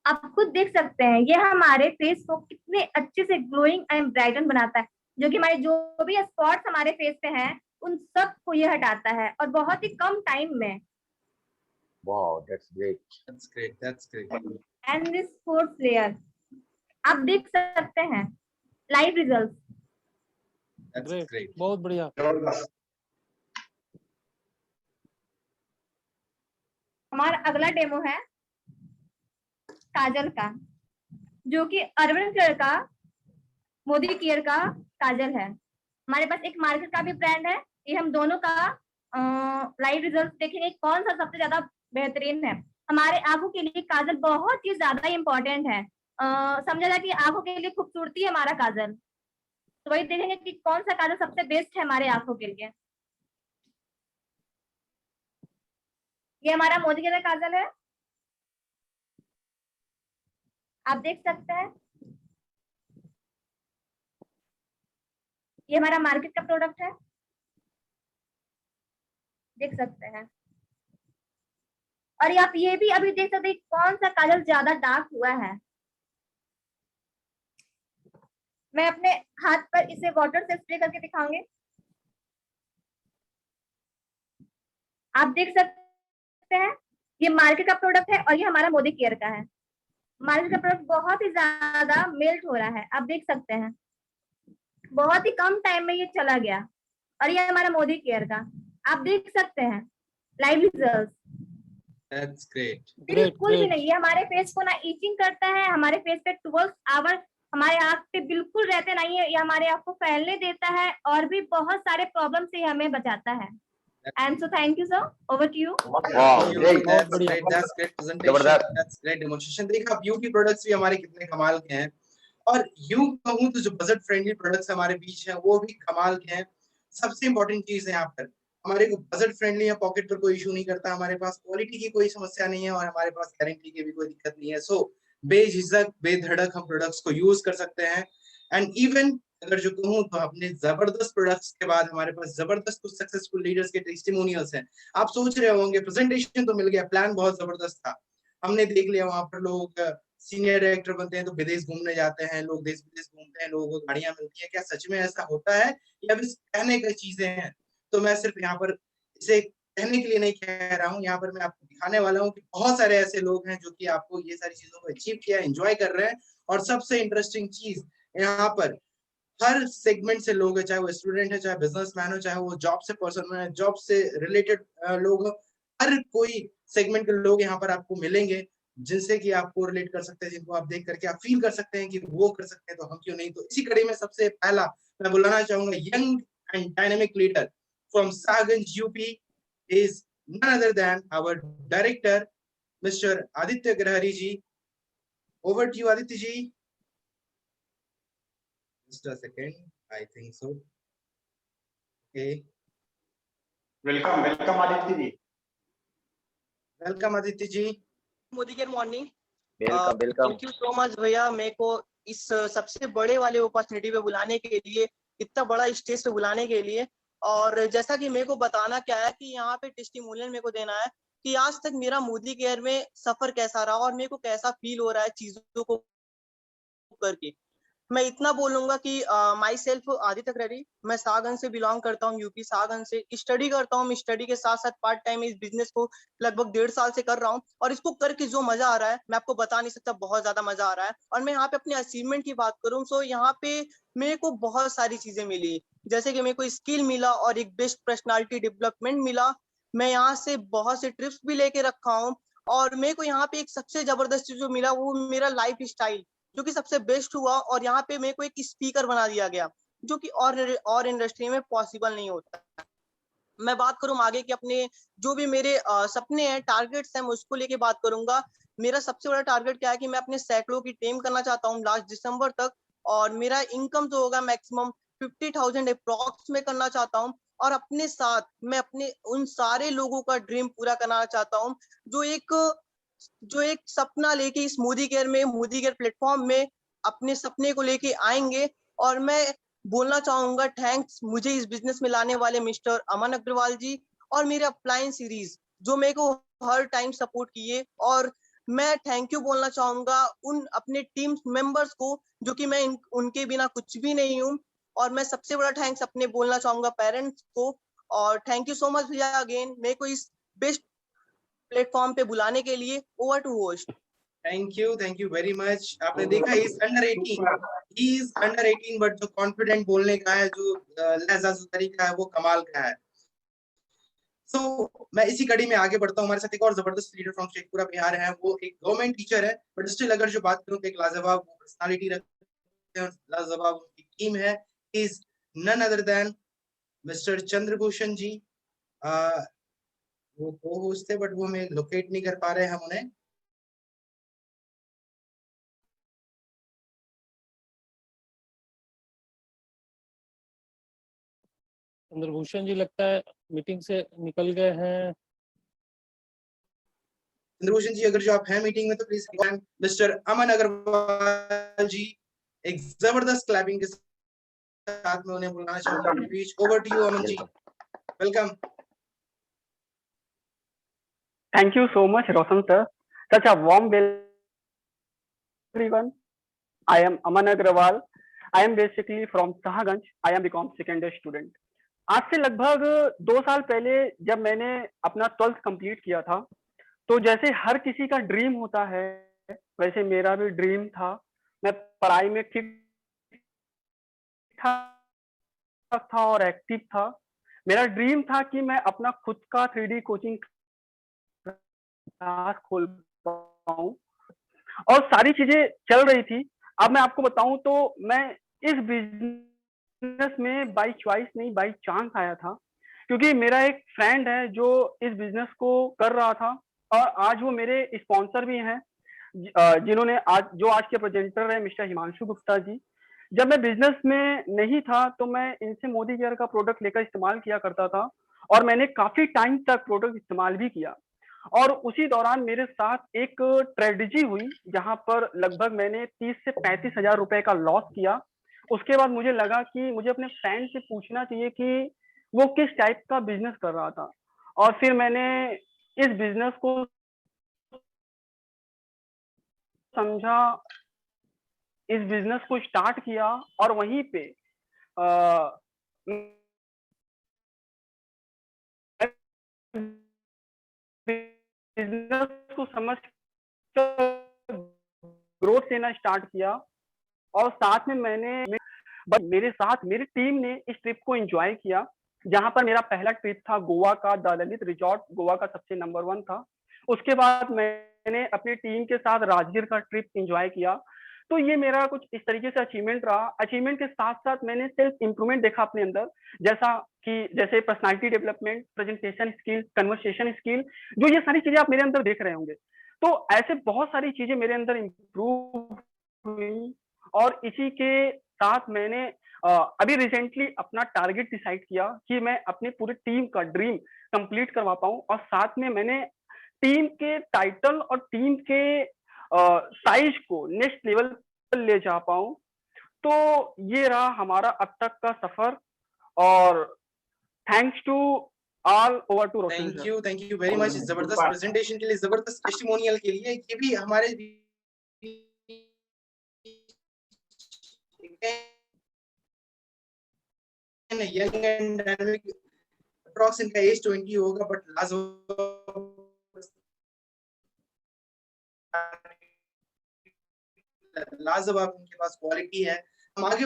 आप खुद देख सकते हैं ये हमारे फेस को कितने अच्छे से ग्लोइंग एंड ब्राइटन बनाता है, जो कि हमारे जो भी स्पॉट्स हमारे फेस पे हैं उन सब को ये हटाता है और बहुत ही कम टाइम में। Wow, that's great. That's great. That's great. And this fourth layer आप देख सकते हैं live result. That's great, great. बहुत बढ़िया। हमारा अगला डेमो है काजल का, जो कि अर्बन केयर का मोदी केयर का काजल है। हमारे पास एक मार्केट का भी ब्रांड है। ये हम दोनों का लाइव रिजल्ट देखेंगे कौन सा सबसे ज्यादा बेहतरीन है। हमारे आंखों के लिए काजल बहुत ही ज्यादा इम्पोर्टेंट है। समझा जाए कि आंखों के लिए खूबसूरती है हमारा काजल, तो वही देखेंगे कि कौन सा काजल सबसे बेस्ट है हमारे आंखों के लिए। ये हमारा मोदी केयर का काजल है, आप देख सकते हैं। ये हमारा मार्केट का प्रोडक्ट है, देख सकते हैं। और आप ये भी अभी देख सकते हैं कौन सा काजल ज्यादा डार्क हुआ है। मैं अपने हाथ पर इसे वाटर से स्प्रे करके दिखाऊंगी। आप देख सकते हैं ये मार्केट का प्रोडक्ट है और ये हमारा मोदी केयर का है। मार्केट का प्रोडक्ट बहुत ही ज्यादा मेल्ट हो रहा है, आप देख सकते हैं बहुत ही कम टाइम में ये चला गया। और ये हमारा मोदी केयर का आप देख सकते हैं लाइव रिजल्ट। That's great. बिल्कुल भी नहीं, ये हमारे फेस को ना ईचिंग करता है, हमारे फेस पे 12 आवर हमारे आंख पे बिल्कुल रहते नहीं है, ये हमारे आंख को फैलने देता है और भी बहुत सारे प्रॉब्लम से हमें बचाता है। And so thank you sir, over to you. Wow, Thank you. great. That's great. That's great presentation. जबरदस्त। That's great demonstration. देखा ब्यूटी प्रोडक्ट्स भी हमारे कितने कमाल के हैं, और यूं कहूं तो जो बजट फ्रेंडली प्रोडक्ट्स हमारे बीच हैं वो भी कमाल के हैं। सबसे इंपॉर्टेंट चीज है यहाँ पर हमारे को बजट फ्रेंडली है, पॉकेट पर कोई इशू नहीं करता, हमारे पास क्वालिटी की कोई समस्या नहीं है और हमारे पास गारंटी की भी कोई दिक्कत नहीं है। सो बेझिझक बेधड़क हम प्रोडक्ट्स को यूज कर सकते हैं। एंड इवन अगर जो कहूँ तो अपने जबरदस्त प्रोडक्ट्स के बाद हमारे पास जबरदस्त कुछ सक्सेसफुल लीडर्स के टेस्टिमोनियल्स हैं। आप सोच रहे होंगे प्रेजेंटेशन तो मिल गया, प्लान बहुत जबरदस्त था, हमने देख लिया वहां पर लोग सीनियर डायरेक्टर बनते हैं तो विदेश घूमने जाते हैं, लोग देश विदेश घूमते हैं, लोगों को गाड़ियां मिलती है। क्या सच में ऐसा होता है या बस कहने की चीजें हैं? तो मैं सिर्फ यहाँ पर इसे कहने के लिए नहीं कह रहा हूँ, यहाँ पर मैं आपको दिखाने वाला हूँ कि बहुत सारे ऐसे लोग हैं जो कि आपको ये सारी चीजों को अचीव किया, एंजॉय कर रहे हैं। और सबसे इंटरेस्टिंग चीज यहाँ पर हर सेगमेंट से लोग है, चाहे वो स्टूडेंट है, चाहे बिजनेसमैन हो, चाहे वो जॉब से पर्सन है, जॉब से रिलेटेड लोग हो, हर कोई सेगमेंट के लोग यहाँ पर आपको मिलेंगे जिनसे कि आपको रिलेट कर सकते हैं, जिनको आप देख करके आप फील कर सकते हैं कि वो कर सकते हैं तो हम क्यों नहीं। तो इसी कड़ी में सबसे पहला मैं बुलाना चाहूंगा young and dynamic leader from Shahganj UP is none other than our director Mr. Aditya Grahari ji. Over to you Aditya ji. Just a second, I think so. Okay. Welcome Aditya ji. Welcome Aditya ji. Modi care morning. Welcome. Thank you so much भैया, मेरे को इस सबसे बड़े वाले अपॉर्चुनिटी पे बुलाने के लिए, इतना बड़ा स्टेज पे बुलाने के लिए। और जैसा कि मेरे को बताना क्या है कि यहाँ पे टेस्टिमोनियल मेरे को देना है कि आज तक मेरा मोदी केयर में सफर कैसा रहा और मेरे को कैसा फील हो रहा है चीजों को करके। मैं इतना बोलूंगा कि माई सेल्फ आदित्य ग्रहरी, मैं साहगंज से बिलोंग करता हूँ, यूपी साहगंज से स्टडी करता हूँ। स्टडी के साथ साथ पार्ट टाइम इस बिजनेस को लगभग 1.5 साल से कर रहा हूँ और इसको करके जो मजा आ रहा है मैं आपको बता नहीं सकता, बहुत ज्यादा मजा आ रहा है। और मैं यहाँ पे अपने अचीवमेंट की बात करूँ तो यहाँ पे मेरे को बहुत सारी चीजें मिली, जैसे कि मेरे को स्किल मिला और एक बेस्ट पर्सनालिटी डेवलपमेंट मिला। मैं यहाँ से बहुत से ट्रिप्स भी लेके रखा हूँ और मेरे को यहाँ पे एक सबसे जबरदस्त चीज जो मिला वो मेरा लाइफ स्टाइल जो कि सबसे बेस्ट हुआ। और यहाँ पे मेरे को एक स्पीकर बना दिया गया जो कि और इंडस्ट्री में पॉसिबल नहीं होता। मैं बात करूँ आगे कि अपने जो भी मेरे सपने हैं, टारगेट्स हैं, मैं उसको लेके बात करूंगा। मेरा सबसे बड़ा टारगेट क्या है कि मैं अपने सैकड़ों की टीम करना चाहता हूँ लास्ट दिसंबर तक, और मेरा इनकम जो होगा मैक्सिमम 50,000 अप्रॉक्स में करना चाहता हूँ। और अपने साथ मैं अपने उन सारे लोगों का ड्रीम पूरा करना चाहता हूँ जो एक सपना लेके इस मोदी केयर प्लेटफॉर्म में अपने सपने को लेके आएंगे। और मैं बोलना चाहूंगा थैंक्स मुझे इस बिजनेस में लाने वाले मिस्टर अमन अग्रवाल जी और मेरे अपलाइन सीरीज जो मेरे को हर टाइम सपोर्ट किए। और मैं थैंक यू बोलना चाहूंगा उन अपने टीम मेंबर्स को जो कि मैं उनके बिना कुछ भी नहीं हूँ। और मैं सबसे बड़ा थैंक्स अपने बोलना चाहूंगा पेरेंट्स को। और थैंक यू सो मच भैया अगेन मेरे को इस बेस्ट प्लेटफॉर्म पे बुलाने के लिए। Over to host. Thank you very much. आपने देखा ही इज अंडर 18 बट जो कॉन्फिडेंट बोलने का है, जो लहजा तरीका है, वो कमाल का है। मैं इसी कड़ी में आगे बढ़ता हूँ। हमारे साथ एक और जबरदस्त लीडर फ्रॉम शेखपुरा बिहार है। वो एक गवर्नमेंट टीचर है, बट स्टिल अगर जो बात करूँ तो एक लाजवाब पर्सनालिटी रखते हैं, लाजवाब उनकी टीम है। Is none other than mister Chandrabhushan ji. वो को होस्ट थे बट वो हमें लोकेट नहीं कर पा रहे हम उन्हें। चंद्रभूषण जी लगता है मीटिंग से निकल गए हैं। चंद्रभूषण जी अगर जो आप हैं मीटिंग में तो प्लीज मिस्टर अमन अग्रवाल जी एक जबरदस्त क्लैपिंग के साथ में उन्हें बुलाना चाहूंगा अपने बीच। Over to you Aman ji, welcome. Thank you so much, Roshan sir. Such a warm welcome, everyone. I am Aman Agrawal. I am basically from Sahaganj. I am BCom second year student. आज से लगभग 2 साल पहले जब मैंने अपना 12th कंप्लीट किया था, तो जैसे हर किसी का ड्रीम होता है, वैसे मेरा भी ड्रीम था। मैं पढ़ाई में ठीक ठाक था और एक्टिव था। मेरा ड्रीम था कि मैं अपना खुद का 3D कोचिंग क्लास खोल पाऊं और सारी चीजें चल रही थी। अब मैं आपको बताऊं तो मैं इस बिजनेस में बाय चॉइस नहीं, बाय चांस आया था, क्योंकि मेरा एक फ्रेंड है जो इस बिजनेस को कर रहा था और आज वो मेरे स्पॉन्सर भी हैं, जिन्होंने आज के प्रेजेंटर है मिस्टर हिमांशु गुप्ता जी। जब मैं बिजनेस में नहीं था तो मैं इनसे मोदी केयर का प्रोडक्ट लेकर इस्तेमाल किया करता था और मैंने काफी टाइम तक प्रोडक्ट इस्तेमाल भी किया। और उसी दौरान मेरे साथ एक ट्रेजेडी हुई जहां पर लगभग मैंने 30 से 35 हजार रुपए का लॉस किया। उसके बाद मुझे लगा कि मुझे अपने फ्रेंड से पूछना चाहिए कि वो किस टाइप का बिजनेस कर रहा था, और फिर मैंने इस बिजनेस को समझा, इस बिजनेस को स्टार्ट किया और वहीं पे बिजनेस को समझ ग्रोथ लेना स्टार्ट किया। और साथ में मेरे साथ मेरी टीम ने इस ट्रिप को एंजॉय किया, जहां पर मेरा पहला ट्रिप था गोवा का, द ललित रिजॉर्ट गोवा का सबसे नंबर 1 था। उसके बाद मैंने अपनी टीम के साथ राजगीर का ट्रिप एंजॉय किया। तो ये मेरा कुछ इस तरीके से अचीवमेंट रहा। अचीवमेंट के साथ साथ मैंने सेल्फ इंप्रूवमेंट देखा अपने अंदर, जैसे personality development, presentation skill, conversation skill, जो ये सारी चीजें आप मेरे अंदर देख रहे होंगे। तो ऐसे बहुत सारी चीजें मेरे अंदर इम्प्रूव हुई और इसी के साथ मैंने अभी रिसेंटली अपना टारगेट डिसाइड किया कि मैं अपनी पूरी टीम का ड्रीम कंप्लीट करवा पाऊं, और साथ में मैंने टीम के टाइटल और टीम के साइज को नेक्स्ट लेवल पर ले जा पाऊं। तो ये रहा हमारा अब तक का सफर, और thanks to all. Over to Roshan sir. Thank you very much जबरदस्त प्रेजेंटेशन के लिए, जबरदस्त टेस्टिमोनियल के लिए। ये भी हमारे यंग एंड डायनामिक, अप्रॉक्स इनका एज 20 होगा, बट लाजवाब उनके पास क्वालिटी है। हम आगे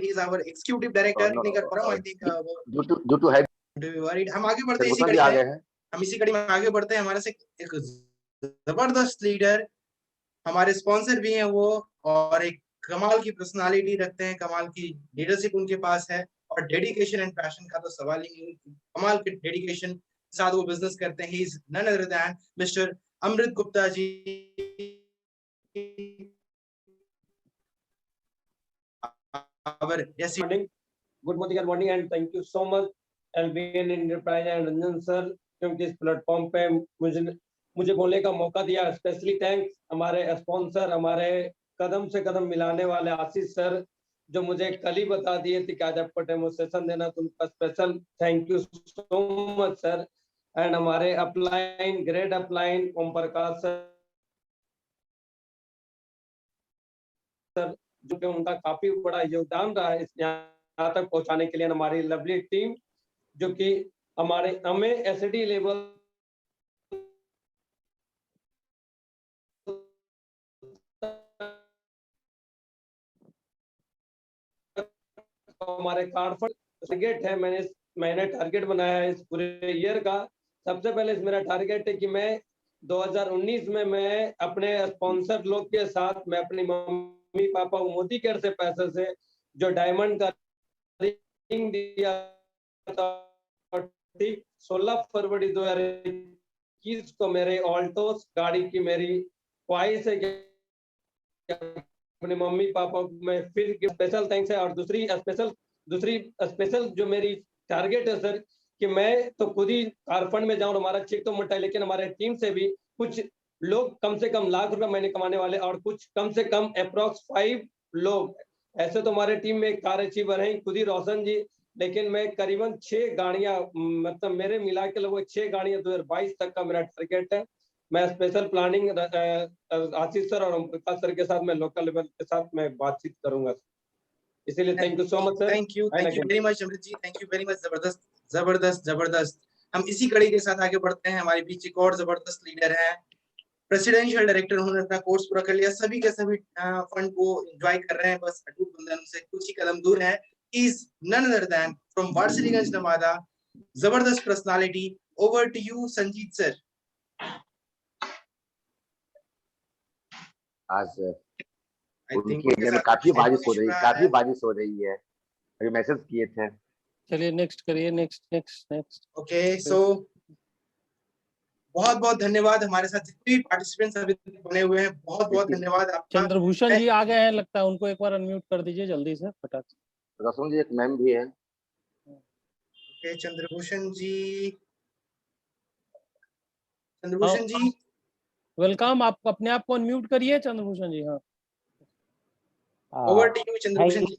is our executive director। नहीं कर पा रहा हूं, I think due to head हम आगे बढ़ते हैं इसी कड़ी में। हम इसी कड़ी में आगे बढ़ते हैं। हमारे से एक जबरदस्त लीडर, हमारे स्पॉन्सर भी हैं वो, और एक कमाल की पर्सनालिटी रखते हैं, कमाल की लीडरशिप उनके पास है, और डेडिकेशन एंड पैशन का तो सवाल ही नहीं, कमाल के डेडिकेशन के साथ वो बिजनेस करते हैं। He is none other than mister Amrit Gupta ji. Good morning and thank you so much LBN enterprise and Ranjan sir, क्योंकि इस प्लेटफॉर्म पे मुझे बोलने का मौका दिया। स्पेशली थैंक्स हमारे स्पॉन्सर, हमारे कदम से कदम मिलाने वाले आशीष सर, जो मुझे कल ही बता दिए थे कि आज आपको डेमोस्ट्रेशन देना, तो उनका special thank you so much sir. And हमारे अपलाइन, ग्रेट अपलाइन ओम प्रकाश सर, जो कि उनका काफी बड़ा योगदान रहा है यहाँ तक पहुंचाने के लिए। हमारी लवली टीम जो कि हमें एसडी लेवल हमारे कार्ड टारगेट है, मैंने टारगेट बनाया है इस पूरे ईयर का। सबसे पहले मेरा टारगेट है कि मैं 2019 में मैं अपने स्पॉन्सर लोग के साथ, मैं अपनी मम्मी पापा को मोदी केयर से पैसे से जो डायमंड का रिंग दिया था, 16 फरवरी 2021 को मेरे ऑल्टोस गाड़ी की मेरी ख्वाहिश है कि अपने मम्मी पापा को मैं फिर स्पेशल थैंक्स है। और दूसरी स्पेशल जो मेरी टारगेट है सर, कि मैं तो खुद ही कारफंड में जाऊं, हमारा चेक तो मोटा है, लेकिन हमारे टीम से भी कुछ लोग कम से कम लाख रुपए महीने कमाने वाले और कुछ कम से कम अप्रॉक्स 5 लोग ऐसे तो हमारे टीम में कार अचीवर हैं, खुद ही रोशन जी। लेकिन मैं करीबन 6 गाड़ियां, मतलब मेरे मिला के लगभग 6 गाड़ियां 2022 तक का मेरा टारगेट है। मैं स्पेशल प्लानिंग आशीष सर और ओम प्रकाश सर के साथ मैं लोकल लेवल के साथ मैं बातचीत करूंगा, इसीलिए thank you so much sir. Thank you very much Amrit ji, thank you very much. जबरदस्त। हम इसी कड़ी के साथ आगे बढ़ते हैं। हमारे बीच एक और जबरदस्त लीडर है, प्रेसिडेंशियल डायरेक्टर, उन्होंने अपना कोर्स पूरा कर लिया, सभी के सभी फंड को एंजॉय कर रहे हैं, बस अटूट बंधन से कुछ ही कदम दूर है। Is none other than from Warisaliganj Nawada, जबरदस्त personality. Over to you Sanjeet sir. आज उनकी एरिया में काफी बारिश हो रही है, अभी मैसेज किए थे। चलिए नेक्स्ट करिए, नेक्स्ट। ओके, सो बहुत धन्यवाद। हमारे साथ जितने भी पार्टिसिपेंट्स अभी बने हुए हैं, बहुत धन्यवाद आपका। चंद्रभूषण जी आ गए हैं लगता है, उनको एक बार अनम्यूट कर दीजिए जल्दी से फटाक से। रसम जी एक मैम भी है। Okay, Chandrabhushan ji welcome. आप अपने आप को अनम्यूट करिए चंद्रभूषण जी। हाँ, over to you Chandrabhushan ji.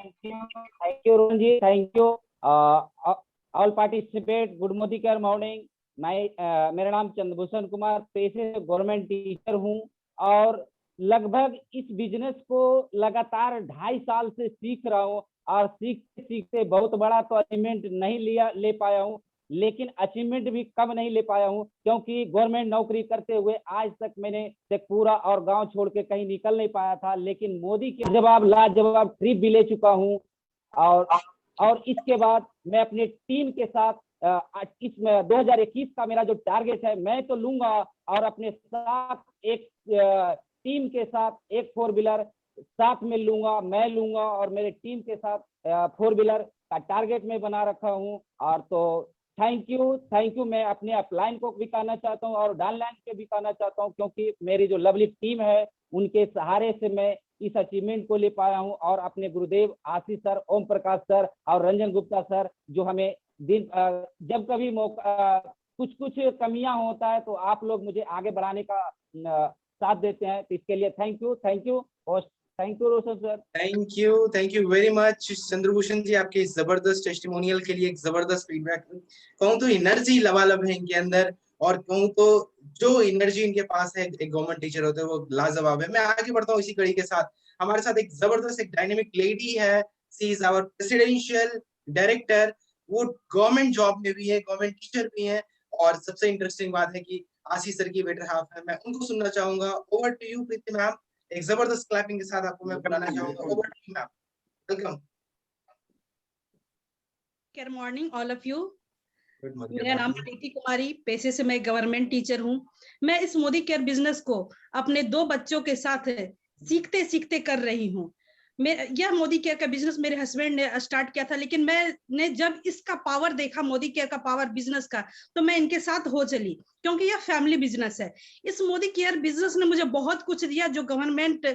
Thank you Rohan ji, thank you all participate. Good Modicare morning. मेरा नाम चंद्रभूषण कुमार, पेशे से गवर्नमेंट टीचर हूं और लगभग इस बिजनेस को लगातार 2.5 साल से सीख रहा हूं और सीखते बहुत बड़ा तो अचीवमेंट नहीं ले पाया हूं, लेकिन अचीवमेंट भी कम नहीं ले पाया हूं, क्योंकि गवर्नमेंट नौकरी करते हुए आज तक मैंने शेखपुरा और गांव छोड़ के कहीं निकल नहीं पाया था। लेकिन मोदी के जवाब लाजवाब ट्रिप भी ले चुका हूं और इसके बाद मैं अपने टीम के साथ इसमें 2021 का मेरा जो टारगेट है मैं तो लूंगा और अपने साथ एक टीम के साथ एक 4 व्हीलर साथ में लूंगा, मैं लूंगा और मेरे टीम के साथ 4 व्हीलर का टारगेट में बना रखा हूं। और तो थैंक यू। मैं अपने अपलाइन को भी कहना चाहता हूं और डाउनलाइन के भी कहना चाहता हूं, क्योंकि मेरी जो लवली टीम है उनके सहारे से मैं इस अचीवमेंट को ले पाया हूं। और अपने गुरुदेव आशीष सर, ओम प्रकाश सर और रंजन गुप्ता सर, जो हमें जब कभी मौका कुछ कमियां होता है तो आप लोग मुझे आगे बढ़ाने का साथ देते हैं, तो इसके लिए thank you Roshan sir. Thank you very much Chandrabhushan ji, आपके इस जबरदस्त टेस्टिमोनियल के लिए, एक जबरदस्त फीडबैक। कहूँ तो एनर्जी लबालब है इनके अंदर, और कहूँ तो जो एनर्जी इनके पास है एक गवर्नमेंट टीचर होते हैं वो लाजवाब है। मैं आगे बढ़ता हूँ इसी कड़ी के साथ। हमारे साथ एक जबरदस्त एक डायनेमिक लेडी है, सी इज आवर प्रेसिडेंशियल डायरेक्टर। वो गवर्नमेंट जॉब में भी है, गवर्नमेंट टीचर भी है, और सबसे इंटरेस्टिंग बात है कि आशीष सर की बेटर हाफ है। मैं उनको सुनना चाहूंगा। Over to you Preeti ma'am. एक जबरदस्त क्लैपिंग के साथ आपको मैं बुलाना चाहूंगा। Over to you ma'am, welcome. Good morning all of you. मेरा नाम प्रीति कुमारी, पेशे से मैं गवर्नमेंट टीचर हूँ। मैं इस मोदी केयर बिजनेस को अपने 2 बच्चों के साथ सीखते कर रही हूँ। यह मोदी केयर का बिजनेस मेरे हस्बैंड ने स्टार्ट किया था, लेकिन मैंने जब इसका पावर देखा, मोदी केयर का पावर बिजनेस का, तो मैं इनके साथ हो चली, क्योंकि यह फैमिली बिजनेस है। इस मोदी केयर बिजनेस ने मुझे बहुत कुछ दिया जो गवर्नमेंट,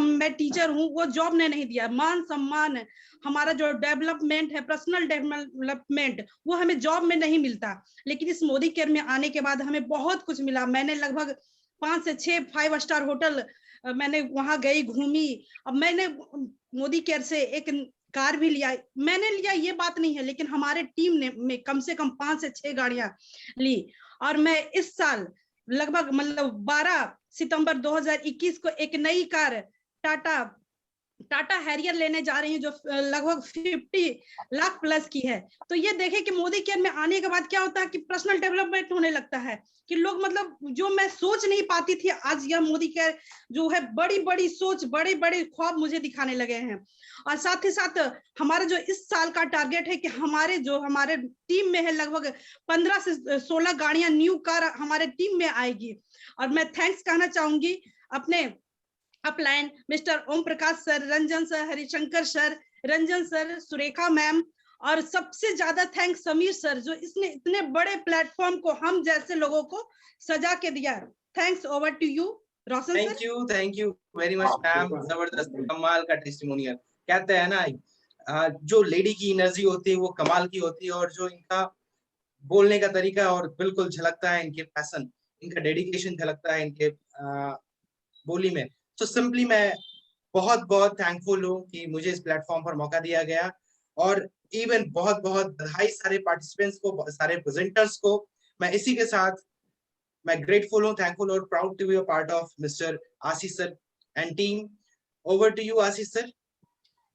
मैं टीचर हूँ, वो जॉब ने नहीं दिया। मान सम्मान, हमारा जो डेवलपमेंट है, पर्सनल डेवलपमेंट, वो हमें जॉब में नहीं मिलता, लेकिन इस मोदी केयर में आने के बाद हमें बहुत कुछ मिला। मैंने लगभग 5 से 6 5 स्टार होटल मैंने वहां गई, घूमी। अब मैंने मोदी केयर से एक कार भी लिया, मैंने लिया ये बात नहीं है, लेकिन हमारे टीम ने में कम से कम 5 से 6 गाड़ियां ली। और मैं इस साल लगभग 12 सितंबर 2021 को एक नई कार टाटा हैरियर लेने जा रही है, जो लगभग 50 लाख प्लस की है। तो ये देखे कि मोदी केयर में आने के बाद क्या होता है कि पर्सनल डेवलपमेंट होने लगता है, कि लोग जो मैं सोच नहीं पाती थी, आज यह मोदी केयर जो है बड़ी बड़ी सोच, बड़े बड़े ख्वाब मुझे दिखाने लगे हैं। और साथ ही साथ हमारा जो इस साल का टारगेट है कि हमारे टीम में है लगभग 15 से 16 गाड़ियां न्यू कार हमारे टीम में आएगी। और मैं थैंक्स कहना चाहूंगी अपने upline mister Om Prakash sir, Ranjan sir, Harishankar sir, Ranjan sir, Surekha ma'am, और सबसे ज्यादा थैंक्स समीर सर, जो इसने इतने बड़े प्लेटफॉर्म को हम जैसे लोगों को सजा के दिया। Thanks, over to you Roshan sir. Thank you very much ma'am, जबरदस्त कमाल का टेस्टिमोनियल। कहते हैं ना जो लेडी की एनर्जी होती है वो कमाल की होती है, और जो इनका बोलने का तरीका और बिल्कुल झलकता है इनके पैशन, इनका डेडिकेशन झलकता है इनके बोली में। तो सिंपली मैं बहुत बहुत थैंकफुल हूँ कि मुझे इस प्लेटफॉर्म पर मौका दिया गया, और इवन बहुत बहुत बधाई सारे पार्टिसिपेंट्स को, सारे प्रेजेंटर्स को। मैं इसी के साथ मैं ग्रेटफुल हूँ, थैंकफुल और proud to be a part of mister Ashish sir and team. Over to you Ashish sir.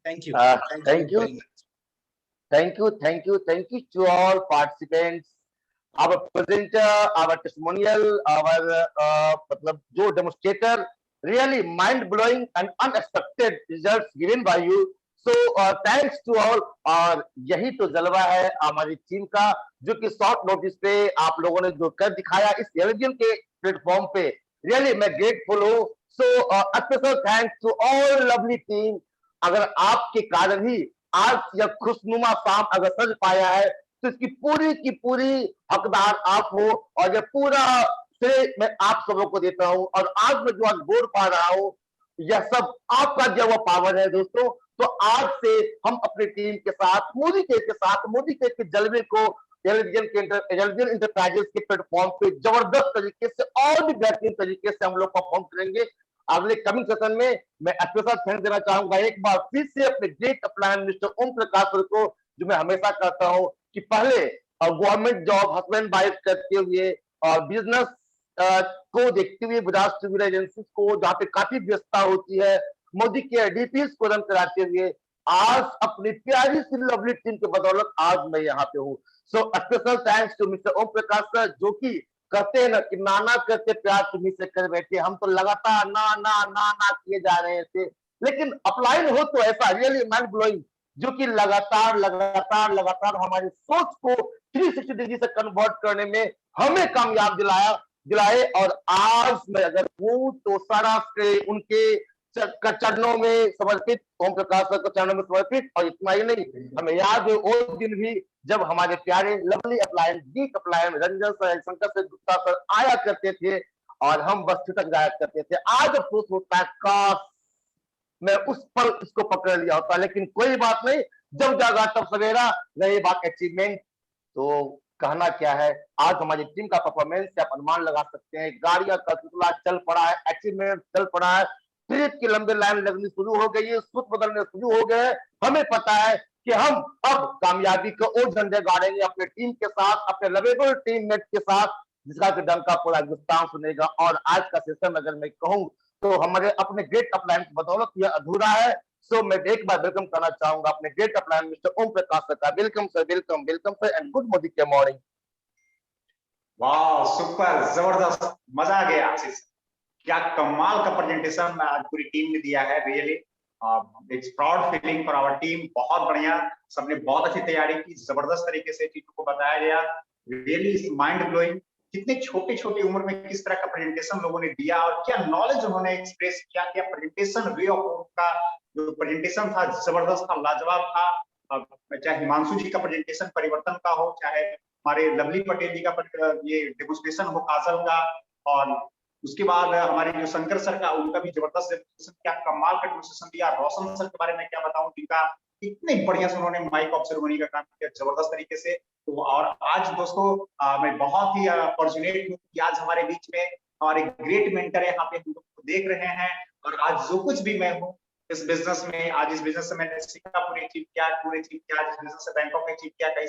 Thank you thank you to all participants, our presenter, our testimonial, our मतलब जो demonstrator, really mind blowing and unexpected results given by you. So thanks to all। और यही तो जलवा है हमारी टीम का, जो कि शॉर्ट नोटिस पे आप लोगों ने जो कर दिखाया इस टेलीविजन के प्लेटफॉर्म पे, रियली मैं ग्रेटफुल हूँ। So special thanks to all lovely team. अगर आपके कारण ही आज यह खुशनुमा शाम अगर सज पाया है, तो इसकी पूरी की पूरी हकदार आप हो, और यह पूरा श्रेय मैं आप सबों को देता हूं। और आज मैं जो आज बोल पा रहा हूं, यह सब आपका दिया हुआ पावर है दोस्तों। तो आज से हम अपनी टीम के साथ, मोदी केयर के जलवे को टेलीविजन इंटरप्राइजेस के प्लेटफॉर्म पे जबरदस्त तरीके से और भी बेहतरीन तरीके से हम लोग परफॉर्म करेंगे। अगले कमिंग सेशन में मैं स्पेशल थैंक्स देना चाहूंगा एक बार फिर से अपने great upline mister Om Prakash sir को, जो मैं हमेशा कहता हूं कि पहले गवर्नमेंट जॉब हस्बैंड वाइफ करते हुए और बिजनेस को देखते हुए बजाज सिविल एजेंसी को, जहाँ पे काफी व्यस्तता होती है, मोदी केयर डीपीएस को रन कराते हुए आज अपनी प्यारी सी लवली टीम के बदौलत आज मैं यहाँ पे हूँ। So special thanks to mister Om Prakash sir, जो कि कहते हैं ना कि नाना करते प्यार तुम्ही से कर बैठे। हम तो लगातार ना ना ना ना किए जा रहे थे, लेकिन अपलाइन हो तो ऐसा रियली माइंड ब्लोइंग, जो कि लगातार लगातार लगातार हमारी सोच को 360 डिग्री से कन्वर्ट करने में हमें कामयाब दिलाए। और आज मैं अगर हूँ तो सारा श्रेय उनके चरणों में समर्पित, ओम प्रकाश सर के चरणों में समर्पित। और इतना ही नहीं, हमें याद है वो दिन भी जब हमारे प्यारे लवली अपलायन, गीक upline, Ranjan sir, Shankar sir, Gupta sir आया करते थे और हम बस छिटक जाया करते थे। आज अफसोस होता है काश मैं उस पल इसको पकड़ लिया होता, लेकिन कोई बात नहीं, जब जागा तब सवेरा। रही बात अचीवमेंट, तो कहना क्या है, आज हमारी टीम का परफॉर्मेंस से आप अनुमान लगा सकते हैं। गाड़ियां का सिलसिला चल पड़ा है, अचीवमेंट चल पड़ा है, ट्रिप की लंबी लाइन लगनी शुरू हो गई है, सूत्र बदलने शुरू हो गए। हमें पता है कि हम अब कामयाबी को और झंडे गाड़ेंगे अपने टीम के साथ, अपने लवेबल टीममेट के साथ, जिसका कि डंका पूरा हिंदुस्तान सुनेगा। और आज का सेशन अगर मैं कहूँ तो हमारे अपने ग्रेट अपलायन की बदौलत यह अधूरा है। सो मैं एक बार वेलकम करना चाहूंगा अपने great अपलायन mister Om Prakash sir का। Welcome sir, welcome sir, and good Modicare morning. वाह, सुपर, जबरदस्त, मजा आ गया आशीष, क्या कमाल का प्रेजेंटेशन आज पूरी टीम ने दिया है। Really it's proud feeling for our team. बहुत बढ़िया, सबने बहुत अच्छी तैयारी की, जबरदस्त तरीके से चीजों को बताया गया। रियली माइंड ब्लोइंग, कितने छोटे छोटे उम्र में किस तरह का प्रेजेंटेशन लोगों ने दिया और क्या नॉलेज उन्होंने एक्सप्रेस किया, क्या प्रेजेंटेशन वे ऑफ उनका जो प्रेजेंटेशन था जबरदस्त था, लाजवाब था। चाहे हिमांशु जी का प्रेजेंटेशन परिवर्तन का हो, चाहे हमारे लवली पटेल जी का ये डेमोन्स्ट्रेशन हो काजल का, और उसके बाद हमारे जो शंकर सर का उनका भी जबरदस्त डेमोन्स्ट्रेशन, क्या कमाल का डेमोन्स्ट्रेशन दिया। रोशन सर के बारे में क्या बताऊं, जिनका इतने बढ़िया से उन्होंने माइक ऑफ सेरेमनी का काम किया जबरदस्त तरीके से। तो और आज दोस्तों मैं बहुत ही फॉर्चुनेट हूँ कि आज हमारे बीच में हमारे ग्रेट मेंटर यहाँ पे हम लोग को देख रहे हैं। और आज जो कुछ भी मैं हूँ इस बिजनेस में, आज इस बिजनेस से मैंने सिंगापुर अचीव किया, टूर अचीव किया, इस बिजनेस से बैंकॉक अचीव किया, कई